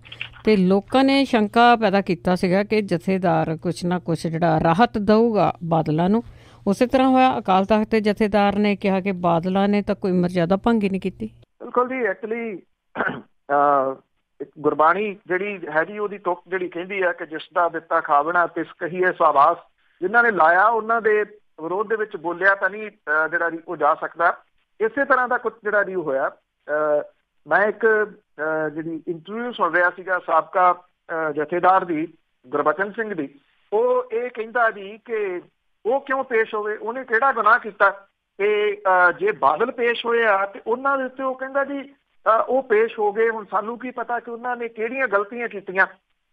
ਤੇ ਲੋਕਾਂ ਨੇ ਸ਼ੰਕਾ ਪੈਦਾ ਕੀਤਾ ਸੀਗਾ ਕਿ ਜਥੇਦਾਰ ਕੁਛ ਨਾ ਕੁਛ ਜਿਹੜਾ ਰਾਹਤ ਦਊਗਾ ਬਾਦਲਾਂ ਨੂੰ, ਉਸੇ ਤਰ੍ਹਾਂ ਹੋਇਆ ਅਕਾਲ ਤਖਤ ਦੇ ਜਥੇਦਾਰ ਨੇ ਕਿਹਾ ਕਿ ਬਾਦਲਾਂ ਨੇ ਤਾਂ ਕੋਈ ਮਰਜ਼ਾਦਾ ਭੰਗ ਹੀ ਨਹੀਂ ਕੀਤੀ। ਬਿਲਕੁਲ ਜੀ, ਐਕਚੁਅਲੀ ਗੁਰਬਾਣੀ ਜਿਹੜੀ ਹੈ ਜੀ ਉਹਦੀ ਤੁਕ ਜਿਹੜੀ ਕਹਿੰਦੀ ਹੈ ਕਿ ਜਿਸ ਦਾ ਦਿੱਤਾ ਖਾਵਣਾ ਤਿਸ ਕਹੀਏ ਸਵਾਸ, ਜਿਨ੍ਹਾਂ ਨੇ ਲਾਇਆ ਉਹਨਾਂ ਦੇ ਵਿਰੋਧ ਦੇ ਵਿੱਚ ਬੋਲਿਆ ਤਾਂ ਨਹੀਂ ਜਿਹੜਾ ਜੀ ਉਹ ਜਾ ਸਕਦਾ। ਇਸੇ ਤਰ੍ਹਾਂ ਦਾ ਕੁਝ ਜਿਹੜਾ ਜੀ ਹੋਇਆ। ਮੈਂ ਇੱਕ ਜਿਹੜੀ ਇੰਟਰਵਿਊ ਸੁਣ ਰਿਹਾ ਸੀਗਾ ਸਾਬਕਾ ਜਥੇਦਾਰ ਦੀ, ਗੁਰਬਚਨ ਸਿੰਘ ਦੀ, ਉਹ ਇਹ ਕਹਿੰਦਾ ਜੀ ਕਿ ਉਹ ਕਿਉਂ ਪੇਸ਼ ਹੋਵੇ, ਉਹਨੇ ਕਿਹੜਾ ਗੁਨਾਹ ਕੀਤਾ ਕਿ ਜੇ ਬਾਦਲ ਪੇਸ਼ ਹੋਏ ਆ ਤੇ ਉਹਨਾਂ ਦੇ ਉੱਤੇ ਉਹ ਕਹਿੰਦਾ ਜੀ ਉਹ ਪੇਸ਼ ਹੋ ਗਏ, ਹੁਣ ਸਾਨੂੰ ਕੀ ਪਤਾ ਕਿ ਉਹਨਾਂ ਨੇ ਕਿਹੜੀਆਂ ਗਲਤੀਆਂ ਕੀਤੀਆਂ।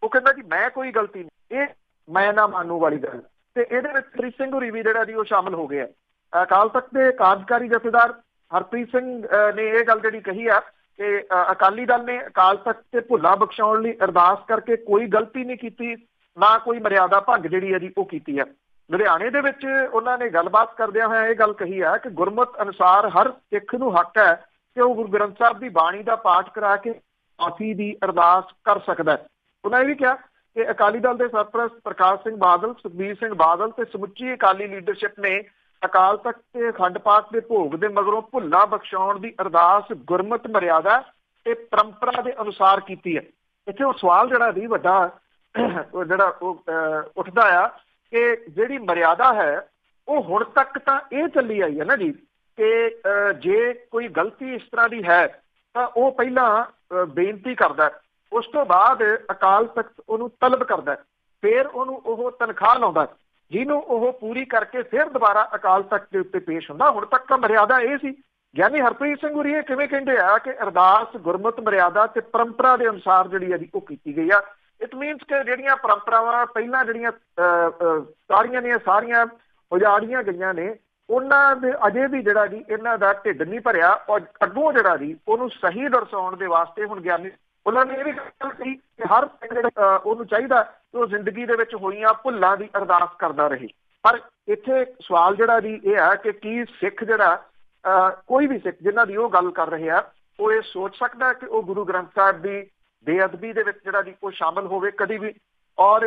ਉਹ ਕਹਿੰਦਾ ਜੀ ਮੈਂ ਕੋਈ ਗਲਤੀ ਨਹੀਂ, ਇਹ ਮੈਂ ਨਾ ਮਾਨੂ ਵਾਲੀ ਗੱਲ। ਤੇ ਇਹਦੇ ਵਿੱਚ ਪ੍ਰੀਤ ਸਿੰਘ ਹੋਰੀ ਵੀ ਜਿਹੜਾ ਜੀ ਉਹ ਸ਼ਾਮਲ ਹੋ ਗਏ ਆ। ਅਕਾਲ ਤਖਤ ਦੇ ਕਾਰਜਕਾਰੀ ਜਥੇਦਾਰ ਹਰਪ੍ਰੀਤ ਸਿੰਘ ਨੇ ਇਹ ਗੱਲ ਜਿਹੜੀ ਕਹੀ ਆ ਕਿ ਅਕਾਲੀ ਦਲ ਨੇ ਅਕਾਲ ਤਖਤ ਤੇ ਭੁੱਲਾਂ ਬਖਸ਼ਾਉਣ ਲਈ ਅਰਦਾਸ ਕਰਕੇ ਕੋਈ ਗਲਤੀ ਨਹੀਂ ਕੀਤੀ, ਨਾ ਕੋਈ ਮਰਿਆਦਾ ਭੰਗ ਜਿਹੜੀ ਹੈ ਜੀ ਉਹ ਕੀਤੀ ਹੈ। ਲੁਧਿਆਣੇ ਦੇ ਵਿੱਚ ਉਹਨਾਂ ਨੇ ਗੱਲਬਾਤ ਕਰਦਿਆਂ ਹੋਇਆ ਇਹ ਗੱਲ ਕਹੀ ਹੈ ਕਿ ਗੁਰਮਤ ਅਨੁਸਾਰ ਹਰ ਸਿੱਖ ਨੂੰ ਹੱਕ ਹੈ ਕਿ ਉਹ ਗੁਰੂ ਗ੍ਰੰਥ ਸਾਹਿਬ ਦੀ ਬਾਣੀ ਦਾ ਪਾਠ ਕਰਾ ਕੇ ਮਾਫੀ ਦੀ ਅਰਦਾਸ ਕਰ ਸਕਦਾ। ਉਹਨਾਂ ਇਹ ਵੀ ਕਿਹਾ ਕਿ ਅਕਾਲੀ ਦਲ ਦੇ ਸਰਪ੍ਰਸਤ ਪ੍ਰਕਾਸ਼ ਸਿੰਘ ਬਾਦਲ, ਸੁਖਬੀਰ ਸਿੰਘ ਬਾਦਲ ਤੇ ਸਮੁੱਚੀ ਅਕਾਲੀ ਲੀਡਰਸ਼ਿਪ ਨੇ ਅਕਾਲ ਤਖਤ ਤੇ ਅਖੰਡ ਪਾਠ ਦੇ ਭੋਗ ਦੇ ਮਗਰੋਂ ਭੁੱਲਾਂ ਬਖਸ਼ਾਉਣ ਦੀ ਅਰਦਾਸ ਗੁਰਮਤ ਮਰਿਆਦਾ ਤੇ ਪਰੰਪਰਾ ਦੇ ਅਨੁਸਾਰ ਕੀਤੀ ਹੈ। ਇੱਥੇ ਉਹ ਸਵਾਲ ਜਿਹੜਾ ਵੀ ਵੱਡਾ ਜਿਹੜਾ ਉਹ ਉੱਠਦਾ ਆ ਕਿ ਜਿਹੜੀ ਮਰਿਆਦਾ ਹੈ ਉਹ ਹੁਣ ਤੱਕ ਤਾਂ ਇਹ ਚੱਲੀ ਆਈ ਹੈ ਨਾ ਜੀ ਕਿ ਜੇ ਕੋਈ ਗਲਤੀ ਇਸ ਤਰ੍ਹਾਂ ਦੀ ਹੈ ਤਾਂ ਉਹ ਪਹਿਲਾਂ ਬੇਨਤੀ ਕਰਦਾ, ਉਸ ਤੋਂ ਬਾਅਦ ਅਕਾਲ ਤਖਤ ਉਹਨੂੰ ਤਲਬ ਕਰਦਾ, ਫਿਰ ਉਹਨੂੰ ਉਹ ਤਨਖਾਹ ਲਾਉਂਦਾ, ਜਿਹਨੂੰ ਉਹ ਪੂਰੀ ਕਰਕੇ ਫਿਰ ਦੁਬਾਰਾ ਅਕਾਲ ਤਖਤ ਦੇ ਉੱਤੇ ਪੇਸ਼ ਹੁੰਦਾ। ਹੁਣ ਤੱਕ ਤਾਂ ਮਰਿਆਦਾ ਇਹ ਸੀ। ਗਿਆਨੀ ਹਰਪ੍ਰੀਤ ਸਿੰਘ ਹੋਰੀ ਇਹ ਕਿਵੇਂ ਕਹਿੰਦੇ ਆ ਕਿ ਅਰਦਾਸ ਗੁਰਮਤ ਮਰਿਆਦਾ ਤੇ ਪਰੰਪਰਾ ਦੇ ਅਨੁਸਾਰ ਜਿਹੜੀ ਹੈ ਉਹ ਕੀਤੀ ਗਈ ਆ। ਇਟ ਮੀਨਸ ਕਿ ਜਿਹੜੀਆਂ ਪਰੰਪਰਾਵਾਂ ਪਹਿਲਾਂ ਜਿਹੜੀਆਂ ਸਾਰੀਆਂ ਦੀਆਂ ਸਾਰੀਆਂ ਉਜਾੜੀਆਂ ਗਈਆਂ ਨੇ, ਉਹਨਾਂ ਦੇ ਅਜੇ ਵੀ ਜਿਹੜਾ ਜੀ ਇਹਨਾਂ ਦਾ ਢਿੱਡ ਨਹੀਂ ਭਰਿਆ, ਔਰ ਅੱਗੋਂ ਜਿਹੜਾ ਜੀ ਉਹਨੂੰ ਸਹੀ ਦਰਸਾਉਣ ਦੇ ਵਾਸਤੇ ਹੁਣ ਗਿਆਨੀ ਉਹਨਾਂ ਨੇ ਇਹ ਵੀ ਗੱਲ ਕਹੀ ਕਿ ਹਰ ਉਹਨੂੰ ਚਾਹੀਦਾ ਕਿ ਉਹ ਜ਼ਿੰਦਗੀ ਦੇ ਵਿੱਚ ਹੋਈਆਂ ਭੁੱਲਾਂ ਦੀ ਅਰਦਾਸ ਕਰਦਾ ਰਹੇ। ਪਰ ਇੱਥੇ ਸਵਾਲ ਜਿਹੜਾ ਜੀ ਇਹ ਹੈ ਕਿ ਕੀ ਸਿੱਖ ਜਿਹੜਾ ਕੋਈ ਵੀ ਸਿੱਖ ਜਿਨ੍ਹਾਂ ਦੀ ਉਹ ਗੱਲ ਕਰ ਰਹੇ ਆ, ਉਹ ਇਹ ਸੋਚ ਸਕਦਾ ਕਿ ਉਹ ਗੁਰੂ ਗ੍ਰੰਥ ਸਾਹਿਬ ਦੀ ਬੇਅਦਬੀ ਦੇ ਵਿੱਚ ਜਿਹੜਾ ਜੀ ਉਹ ਸ਼ਾਮਲ ਹੋਵੇ ਕਦੀ ਵੀ। ਔਰ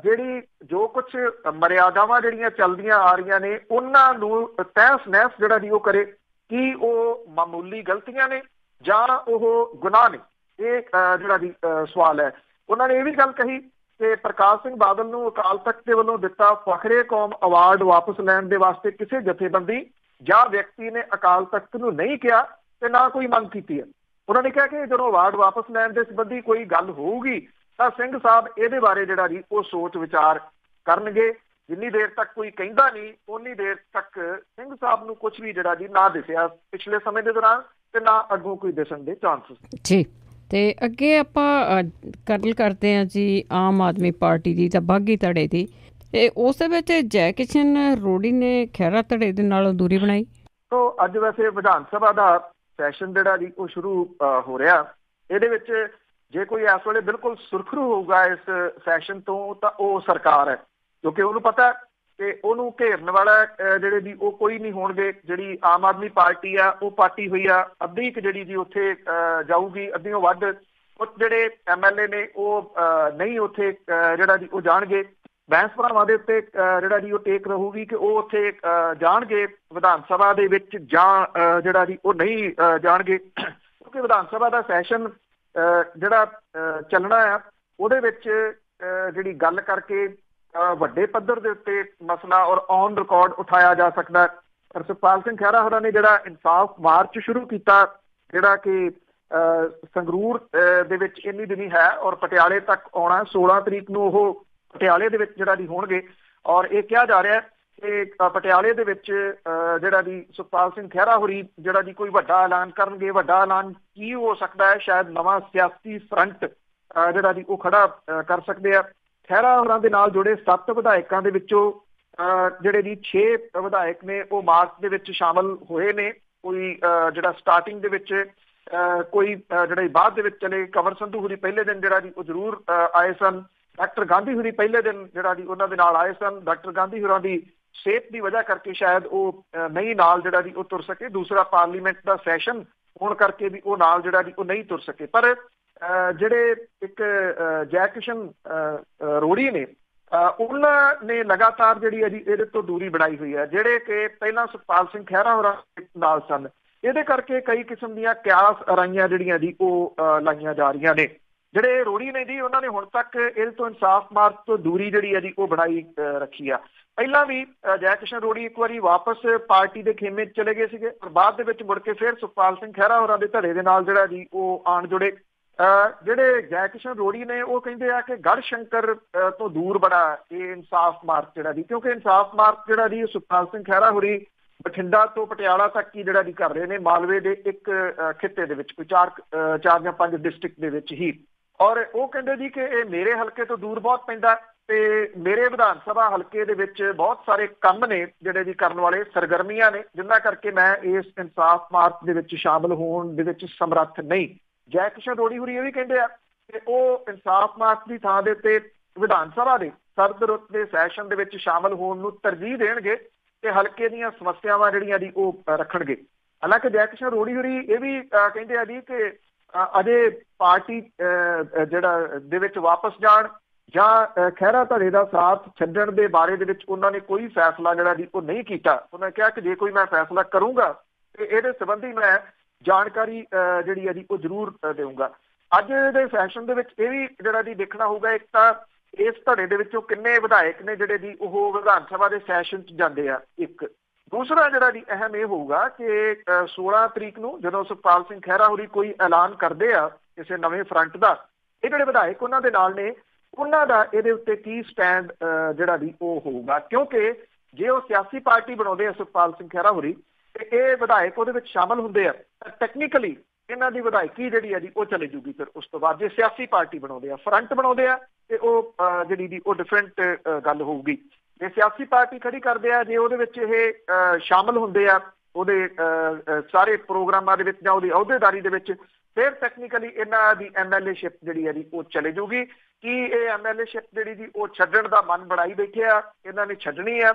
ਜਿਹੜੀ ਜੋ ਕੁਛ ਮਰਿਆਦਾਵਾਂ ਜਿਹੜੀਆਂ ਚੱਲਦੀਆਂ ਆ ਰਹੀਆਂ ਨੇ ਉਹਨਾਂ ਨੂੰ ਤਹਿਸ ਨਹਿਸ ਜਿਹੜਾ ਜੀ ਉਹ ਕਰੇ, ਕੀ ਉਹ ਮਾਮੂਲੀ ਗਲਤੀਆਂ ਨੇ ਜਾਂ ਉਹ ਗੁਨਾਹ ਨੇ, ਇਹ ਜਿਹੜਾ ਜੀ ਸਵਾਲ ਹੈ। ਉਹਨਾਂ ਨੇ ਇਹ ਵੀ ਗੱਲ ਕਹੀ ਕਿ ਪ੍ਰਕਾਸ਼ ਸਿੰਘ ਬਾਦਲ ਨੂੰ ਅਕਾਲ ਤਖਤ ਦੇ ਵੱਲੋਂ ਦਿੱਤਾ ਫਖਰੇ ਕੌਮ ਅਵਾਰਡ ਵਾਪਸ ਲੈਣ ਦੇ ਵਾਸਤੇ ਕਿਸੇ ਜਥੇਬੰਦੀ ਜਾਂ ਵਿਅਕਤੀ ਨੇ ਅਕਾਲ ਤਖਤ ਨੂੰ ਨਹੀਂ ਕਿਹਾ ਤੇ ਨਾ ਕੋਈ ਮੰਗ ਕੀਤੀ ਹੈ। ਉਹਨਾਂ ਨੇ ਕਿਹਾ ਕਿ ਜਦੋਂ ਅਵਾਰਡ ਵਾਪਸ ਲੈਣ ਦੇ ਸੰਬੰਧੀ ਕੋਈ ਗੱਲ ਹੋਊਗੀ ਤਾਂ ਸਿੰਘ ਸਾਹਿਬ ਇਹਦੇ ਬਾਰੇ ਜਿਹੜਾ ਜੀ ਉਹ ਸੋਚ ਵਿਚਾਰ ਕਰਨਗੇ। ਜਿੰਨੀ ਦੇਰ ਤੱਕ ਕੋਈ ਕਹਿੰਦਾ ਨਹੀਂ ਉਨੀ ਦੇਰ ਤੱਕ ਸਿੰਘ ਸਾਹਿਬ ਨੂੰ ਕੁਝ ਵੀ ਜਿਹੜਾ ਜੀ ਨਾ ਦਿਸਿਆ ਪਿਛਲੇ ਸਮੇਂ ਦੇ ਦੌਰਾਨ ਤੇ ਨਾ ਅੱਗੋਂ ਕੋਈ ਦਿਸਣ ਦੇ ਚਾਂਸਸ ਜੀ। ਤੇ ਅੱਗੇ ਆਪਾਂ ਗੱਲ ਕਰਦੇ ਹਾਂ ਜੀ ਆਮ ਆਦਮੀ ਪਾਰਟੀ ਦੀ ਤਾਂ ਬਾਗੀ ਧੜੇ ਦੀ। ਤੇ ਉਸ ਦੇ ਵਿੱਚ ਜੈ ਕਿਸ਼ਨ ਰੋੜੀ ਨੇ ਖਹਿਰਾ ਧੜੇ ਦੇ ਨਾਲ ਦੂਰੀ ਬਣਾਈ। ਤੋ ਅੱਜ ਵੈਸੇ ਵਿਧਾਨ ਸਭਾ ਦਾ ਸੈਸ਼ਨ ਜਿਹੜਾ ਜੀ ਉਹ ਸ਼ੁਰੂ ਹੋ ਰਿਹਾ। ਇਹਦੇ ਵਿੱਚ ਜੇ ਕੋਈ ਇਸ ਵੇਲੇ ਬਿਲਕੁਲ ਸੁਰਖਰੂ ਹੋਊਗਾ ਇਸ ਸੈਸ਼ਨ ਤੋਂ ਤਾਂ ਉਹ ਸਰਕਾਰ ਹੈ, ਕਿਉਂਕਿ ਉਹਨੂੰ ਪਤਾ ਕਿ ਉਹਨੂੰ ਘੇਰਨ ਵਾਲਾ ਜਿਹੜੇ ਜੀ ਉਹ ਕੋਈ ਨਹੀਂ ਹੋਣਗੇ। ਜਿਹੜੀ ਆਮ ਆਦਮੀ ਪਾਰਟੀ ਆ ਉਹ ਪਾਰਟੀ ਹੋਈ ਆ, ਅੱਧੀ ਕੁ ਜਿਹੜੀ ਜੀ ਉੱਥੇ ਜਾਊਗੀ, ਅੱਧੀਓਂ ਵੱਧ ਕੁਝ ਜਿਹੜੇ MLA ਨੇ ਉਹ ਨਹੀਂ ਉੱਥੇ ਜਿਹੜਾ ਜੀ ਉਹ ਜਾਣਗੇ। ਬੈਂਸ ਭਰਾਵਾਂ ਦੇ ਉੱਤੇ ਜਿਹੜਾ ਜੀ ਉਹ ਟੇਕ ਰਹੂਗੀ ਕਿ ਉਹ ਉੱਥੇ ਜਾਣਗੇ ਵਿਧਾਨ ਸਭਾ ਦੇ ਵਿੱਚ ਜਾਂ ਜਿਹੜਾ ਜੀ ਉਹ ਨਹੀਂ ਜਾਣਗੇ, ਕਿਉਂਕਿ ਵਿਧਾਨ ਸਭਾ ਦਾ ਸੈਸ਼ਨ ਜਿਹੜਾ ਚੱਲਣਾ ਆ ਉਹਦੇ ਵਿੱਚ ਜਿਹੜੀ ਗੱਲ ਕਰਕੇ ਵੱਡੇ ਪੱਧਰ ਦੇ ਉੱਤੇ ਮਸਲਾ ਔਰ ਔਨ ਰਿਕਾਰਡ ਉਠਾਇਆ ਜਾ ਸਕਦਾ। ਸੁਖਪਾਲ ਸਿੰਘ ਖਹਿਰਾ ਹੋਰਾਂ ਨੇ ਜਿਹੜਾ ਇਨਸਾਫ ਮਾਰਚ ਸ਼ੁਰੂ ਕੀਤਾ, ਜਿਹੜਾ ਕਿ ਸੰਗਰੂਰ ਦੇ ਵਿੱਚ ਇੰਨੀ ਦਿਨੀ ਹੈ ਔਰ ਪਟਿਆਲੇ ਤੱਕ ਆਉਣਾ। 16 ਤਰੀਕ ਨੂੰ ਉਹ ਪਟਿਆਲੇ ਦੇ ਵਿੱਚ ਜਿਹੜਾ ਜੀ ਹੋਣਗੇ ਔਰ ਇਹ ਕਿਹਾ ਜਾ ਰਿਹਾ ਕਿ ਪਟਿਆਲੇ ਦੇ ਵਿੱਚ ਜਿਹੜਾ ਜੀ ਸੁਖਪਾਲ ਸਿੰਘ ਖਹਿਰਾ ਹੋਰੀ ਜਿਹੜਾ ਜੀ ਕੋਈ ਵੱਡਾ ਐਲਾਨ ਕਰਨਗੇ। ਵੱਡਾ ਐਲਾਨ ਕੀ ਹੋ ਸਕਦਾ ਹੈ? ਸ਼ਾਇਦ ਨਵਾਂ ਸਿਆਸੀ ਫਰੰਟ ਜਿਹੜਾ ਜੀ ਉਹ ਖੜਾ ਕਰ ਸਕਦੇ ਆ। ਖਹਿਰਾ ਹੋਰਾਂ ਦੇ ਨਾਲ ਜੁੜੇ 7 ਵਿਧਾਇਕਾਂ ਦੇ ਵਿੱਚੋਂ ਜਿਹੜੇ ਜੀ 6 ਵਿਧਾਇਕ ਨੇ ਉਹ ਮਾਰਚ ਦੇ ਵਿੱਚ ਸ਼ਾਮਲ ਹੋਏ ਨੇ। ਕੋਈ ਜਿਹੜਾ ਸਟਾਰਟਿੰਗ ਦੇ ਵਿੱਚ ਕੋਈ ਜਿਹੜਾ ਬਾਅਦ ਦੇ ਵਿੱਚ ਚਲੇ। ਕੰਵਰ ਸੰਧੂ ਹੋਰੀ ਪਹਿਲੇ ਦਿਨ ਜਿਹੜਾ ਜੀ ਉਹ ਜ਼ਰੂਰ ਆਏ ਸਨ। ਡਾਕਟਰ ਗਾਂਧੀ ਹੋਰੀ ਪਹਿਲੇ ਦਿਨ ਜਿਹੜਾ ਜੀ ਉਹਨਾਂ ਦੇ ਨਾਲ ਆਏ ਸਨ। ਡਾਕਟਰ ਗਾਂਧੀ ਹੋਰਾਂ ਦੀ ਸਿਹਤ ਦੀ ਵਜ੍ਹਾ ਕਰਕੇ ਸ਼ਾਇਦ ਉਹ ਨਹੀਂ ਨਾਲ ਜਿਹੜਾ ਜੀ ਉਹ ਤੁਰ ਸਕੇ। ਦੂਸਰਾ ਪਾਰਲੀਮੈਂਟ ਦਾ ਸੈਸ਼ਨ ਹੋਣ ਕਰਕੇ ਵੀ ਉਹ ਨਾਲ ਜਿਹੜਾ ਜੀ ਉਹ ਨਹੀਂ ਤੁਰ ਸਕੇ। ਪਰ ਜਿਹੜੇ ਇੱਕ ਜੈ ਕਿਸ਼ਨ ਰੋੜੀ ਨੇ ਉਹਨਾਂ ਨੇ ਲਗਾਤਾਰ ਜਿਹੜੀ ਹੈ ਜੀ ਇਹਦੇ ਤੋਂ ਦੂਰੀ ਬਣਾਈ ਹੋਈ ਹੈ, ਜਿਹੜੇ ਕਿ ਪਹਿਲਾਂ ਸੁਖਪਾਲ ਸਿੰਘ ਖਹਿਰਾ ਹੋਰਾਂ ਨਾਲ ਸਨ। ਇਹਦੇ ਕਰਕੇ ਕਈ ਕਿਸਮ ਦੀਆਂ ਕਿਆਸ ਅਰਾਈਆਂ ਜਿਹੜੀਆਂ ਜੀ ਉਹ ਲਾਈਆਂ ਜਾ ਰਹੀਆਂ ਨੇ। ਜਿਹੜੇ ਰੋੜੀ ਨੇ ਜੀ ਉਹਨਾਂ ਨੇ ਹੁਣ ਤੱਕ ਇਹਦੇ ਤੋਂ ਇਨਸਾਫ ਮਾਰਚ ਤੋਂ ਦੂਰੀ ਜਿਹੜੀ ਹੈ ਜੀ ਉਹ ਬਣਾਈ ਰੱਖੀ ਆ। ਪਹਿਲਾਂ ਵੀ ਜੈ ਕਿਸ਼ਨ ਰੋੜੀ ਇੱਕ ਵਾਰੀ ਵਾਪਸ ਪਾਰਟੀ ਦੇ ਖੇਮੇ 'ਚ ਚਲੇ ਗਏ ਸੀਗੇ, ਪਰ ਬਾਅਦ ਦੇ ਵਿੱਚ ਮੁੜ ਕੇ ਫਿਰ ਸੁਖਪਾਲ ਸਿੰਘ ਖਹਿਰਾ ਹੋਰਾਂ ਦੇ ਧੜੇ ਦੇ ਨਾਲ ਜਿਹੜਾ ਜੀ ਉਹ ਆਣ ਜੁੜੇ। ਜਿਹੜੇ ਜੈ ਕਿਸ਼ਨ ਰੋੜੀ ਨੇ ਉਹ ਕਹਿੰਦੇ ਆ ਕਿ ਗੜ੍ਹ ਸ਼ੰਕਰ ਤੋਂ ਦੂਰ ਬੜਾ ਇਹ ਇਨਸਾਫ ਮਾਰਚ ਜਿਹੜਾ ਜੀ, ਕਿਉਂਕਿ ਇਨਸਾਫ ਮਾਰਚ ਜਿਹੜਾ ਜੀ ਸੁਖਪਾਲ ਸਿੰਘ ਖਹਿਰਾ ਹੋਰੀ ਬਠਿੰਡਾ ਤੋਂ ਪਟਿਆਲਾ ਤੱਕ ਹੀ ਜਿਹੜਾ ਜੀ ਕਰ ਰਹੇ ਨੇ, ਮਾਲਵੇ ਦੇ ਇੱਕ ਖਿੱਤੇ ਦੇ ਵਿੱਚ, ਕੋਈ 4 ਜਾਂ 5 ਡਿਸਟ੍ਰਿਕਟ ਦੇ ਵਿੱਚ ਹੀ। ਔਰ ਉਹ ਕਹਿੰਦੇ ਜੀ ਕਿ ਇਹ ਮੇਰੇ ਹਲਕੇ ਤੋਂ ਦੂਰ ਬਹੁਤ ਪੈਂਦਾ ਤੇ ਮੇਰੇ ਵਿਧਾਨ ਸਭਾ ਹਲਕੇ ਦੇ ਵਿੱਚ ਬਹੁਤ ਸਾਰੇ ਕੰਮ ਨੇ ਜਿਹੜੇ ਜੀ ਕਰਨ ਵਾਲੇ, ਸਰਗਰਮੀਆਂ ਨੇ, ਜਿਨ੍ਹਾਂ ਕਰਕੇ ਮੈਂ ਇਸ ਇਨਸਾਫ ਮਾਰਚ ਦੇ ਵਿੱਚ ਸ਼ਾਮਲ ਹੋਣ ਦੇ ਵਿੱਚ ਸਮਰੱਥ ਨਹੀਂ। ਜੈ ਕਿਸ਼ਨ ਰੋੜੀ ਹੋਰੀ ਇਹ ਵੀ ਕਹਿੰਦੇ ਆ ਕਿ ਉਹ ਇਨਸਾਫ ਮਾਰਚ ਦੀ ਥਾਂ ਦੇ ਉੱਤੇ ਵਿਧਾਨ ਸਭਾ ਦੇ ਸਰਦ-ਰੁੱਤ ਦੇ ਸੈਸ਼ਨ ਦੇ ਵਿੱਚ ਸ਼ਾਮਲ ਹੋਣ ਨੂੰ ਤਰਜੀਹ ਦੇਣਗੇ ਤੇ ਹਲਕੇ ਦੀਆਂ ਸਮੱਸਿਆਵਾਂ ਜਿਹੜੀਆਂ ਜੀ ਉਹ ਰੱਖਣਗੇ। ਹਾਲਾਂਕਿ ਜੈ ਕਿਸ਼ਨ ਰੋੜੀ ਹੋਰੀ ਇਹ ਵੀ ਕਹਿੰਦੇ ਆ ਜੀ ਕਿ ਅਜੇ ਪਾਰਟੀ ਜਿਹੜਾ ਦੇ ਵਿੱਚ ਵਾਪਸ ਜਾਣ ਜਾਂ ਖਹਿਰਾ ਧੜੇ ਦਾ ਸਾਥ ਛੱਡਣ ਦੇ ਬਾਰੇ ਦੇ ਵਿੱਚ ਉਹਨਾਂ ਨੇ ਕੋਈ ਫੈਸਲਾ ਜਿਹੜਾ ਜੀ ਉਹ ਨਹੀਂ ਕੀਤਾ। ਉਹਨਾਂ ਨੇ ਕਿਹਾ ਕਿ ਜੇ ਕੋਈ ਮੈਂ ਫੈਸਲਾ ਕਰੂੰਗਾ ਤੇ ਇਹਦੇ ਸੰਬੰਧੀ ਮੈਂ ਜਾਣਕਾਰੀ ਜਿਹੜੀ ਹੈ ਜੀ ਉਹ ਜ਼ਰੂਰ ਦੇਊਂਗਾ। ਅੱਜ ਦੇ ਸੈਸ਼ਨ ਦੇ ਵਿੱਚ ਇਹ ਵੀ ਜਿਹੜਾ ਜੀ ਦੇਖਣਾ ਹੋਊਗਾ, ਇੱਕ ਤਾਂ ਇਸ ਧੜੇ ਦੇ ਵਿੱਚੋਂ ਕਿੰਨੇ ਵਿਧਾਇਕ ਨੇ ਜਿਹੜੇ ਜੀ ਉਹ ਵਿਧਾਨ ਸਭਾ ਦੇ ਸੈਸ਼ਨ 'ਚ ਜਾਂਦੇ ਆ। ਇੱਕ ਦੂਸਰਾ ਜਿਹੜਾ ਜੀ ਅਹਿਮ ਇਹ ਹੋਊਗਾ ਕਿ 16 ਤਰੀਕ ਨੂੰ ਜਦੋਂ ਸੁਖਪਾਲ ਸਿੰਘ ਖਹਿਰਾ ਹੋਰੀ ਕੋਈ ਐਲਾਨ ਕਰਦੇ ਆ ਕਿਸੇ ਨਵੇਂ ਫਰੰਟ ਦਾ, ਇਹ ਜਿਹੜੇ ਵਿਧਾਇਕ ਉਹਨਾਂ ਦੇ ਨਾਲ ਨੇ ਉਹਨਾਂ ਦਾ ਇਹਦੇ ਉੱਤੇ ਕੀ ਸਟੈਂਡ ਜਿਹੜਾ ਜੀ ਉਹ ਹੋਊਗਾ। ਕਿਉਂਕਿ ਜੇ ਉਹ ਸਿਆਸੀ ਪਾਰਟੀ ਬਣਾਉਂਦੇ ਆ ਸੁਖਪਾਲ ਸਿੰਘ ਖਹਿਰਾ ਹੋਰੀ ਤੇ ਇਹ ਵਿਧਾਇਕ ਉਹਦੇ ਵਿੱਚ ਸ਼ਾਮਲ ਹੁੰਦੇ ਆ, ਟੈਕਨੀਕਲੀ ਇਹਨਾਂ ਦੀ ਵਿਧਾਇਕੀ ਜਿਹੜੀ ਹੈ ਜੀ ਉਹ ਚਲੇ ਜੂਗੀ। ਫਿਰ ਉਸ ਤੋਂ ਬਾਅਦ ਜੇ ਸਿਆਸੀ ਪਾਰਟੀ ਬਣਾਉਂਦੇ ਆ, ਫਰੰਟ ਬਣਾਉਂਦੇ ਆ, ਤੇ ਉਹ ਜਿਹੜੀ ਦੀ ਉਹ ਡਿਫਰੈਂਟ ਗੱਲ ਹੋਊਗੀ। ਜੇ ਸਿਆਸੀ ਪਾਰਟੀ ਖੜੀ ਕਰਦੇ ਆ, ਜੇ ਉਹਦੇ ਵਿੱਚ ਇਹ ਸ਼ਾਮਲ ਹੁੰਦੇ ਆ ਉਹਦੇ ਸਾਰੇ ਪ੍ਰੋਗਰਾਮਾਂ ਦੇ ਵਿੱਚ ਜਾਂ ਉਹਦੀ ਅਹੁਦੇਦਾਰੀ ਦੇ ਵਿੱਚ, ਫਿਰ ਟੈਕਨੀਕਲੀ ਇਹਨਾਂ ਦੀ MLA-ਸ਼ਿਪ ਜਿਹੜੀ ਹੈ ਜੀ ਉਹ ਚਲੇ ਜੂਗੀ। ਕੀ ਇਹ MLA-ਸ਼ਿਪ ਜਿਹੜੀ ਜੀ ਉਹ ਛੱਡਣ ਦਾ ਮਨ ਬਣਾਈ ਬੈਠੇ ਆ, ਇਹਨਾਂ ਨੇ ਛੱਡਣੀ ਆ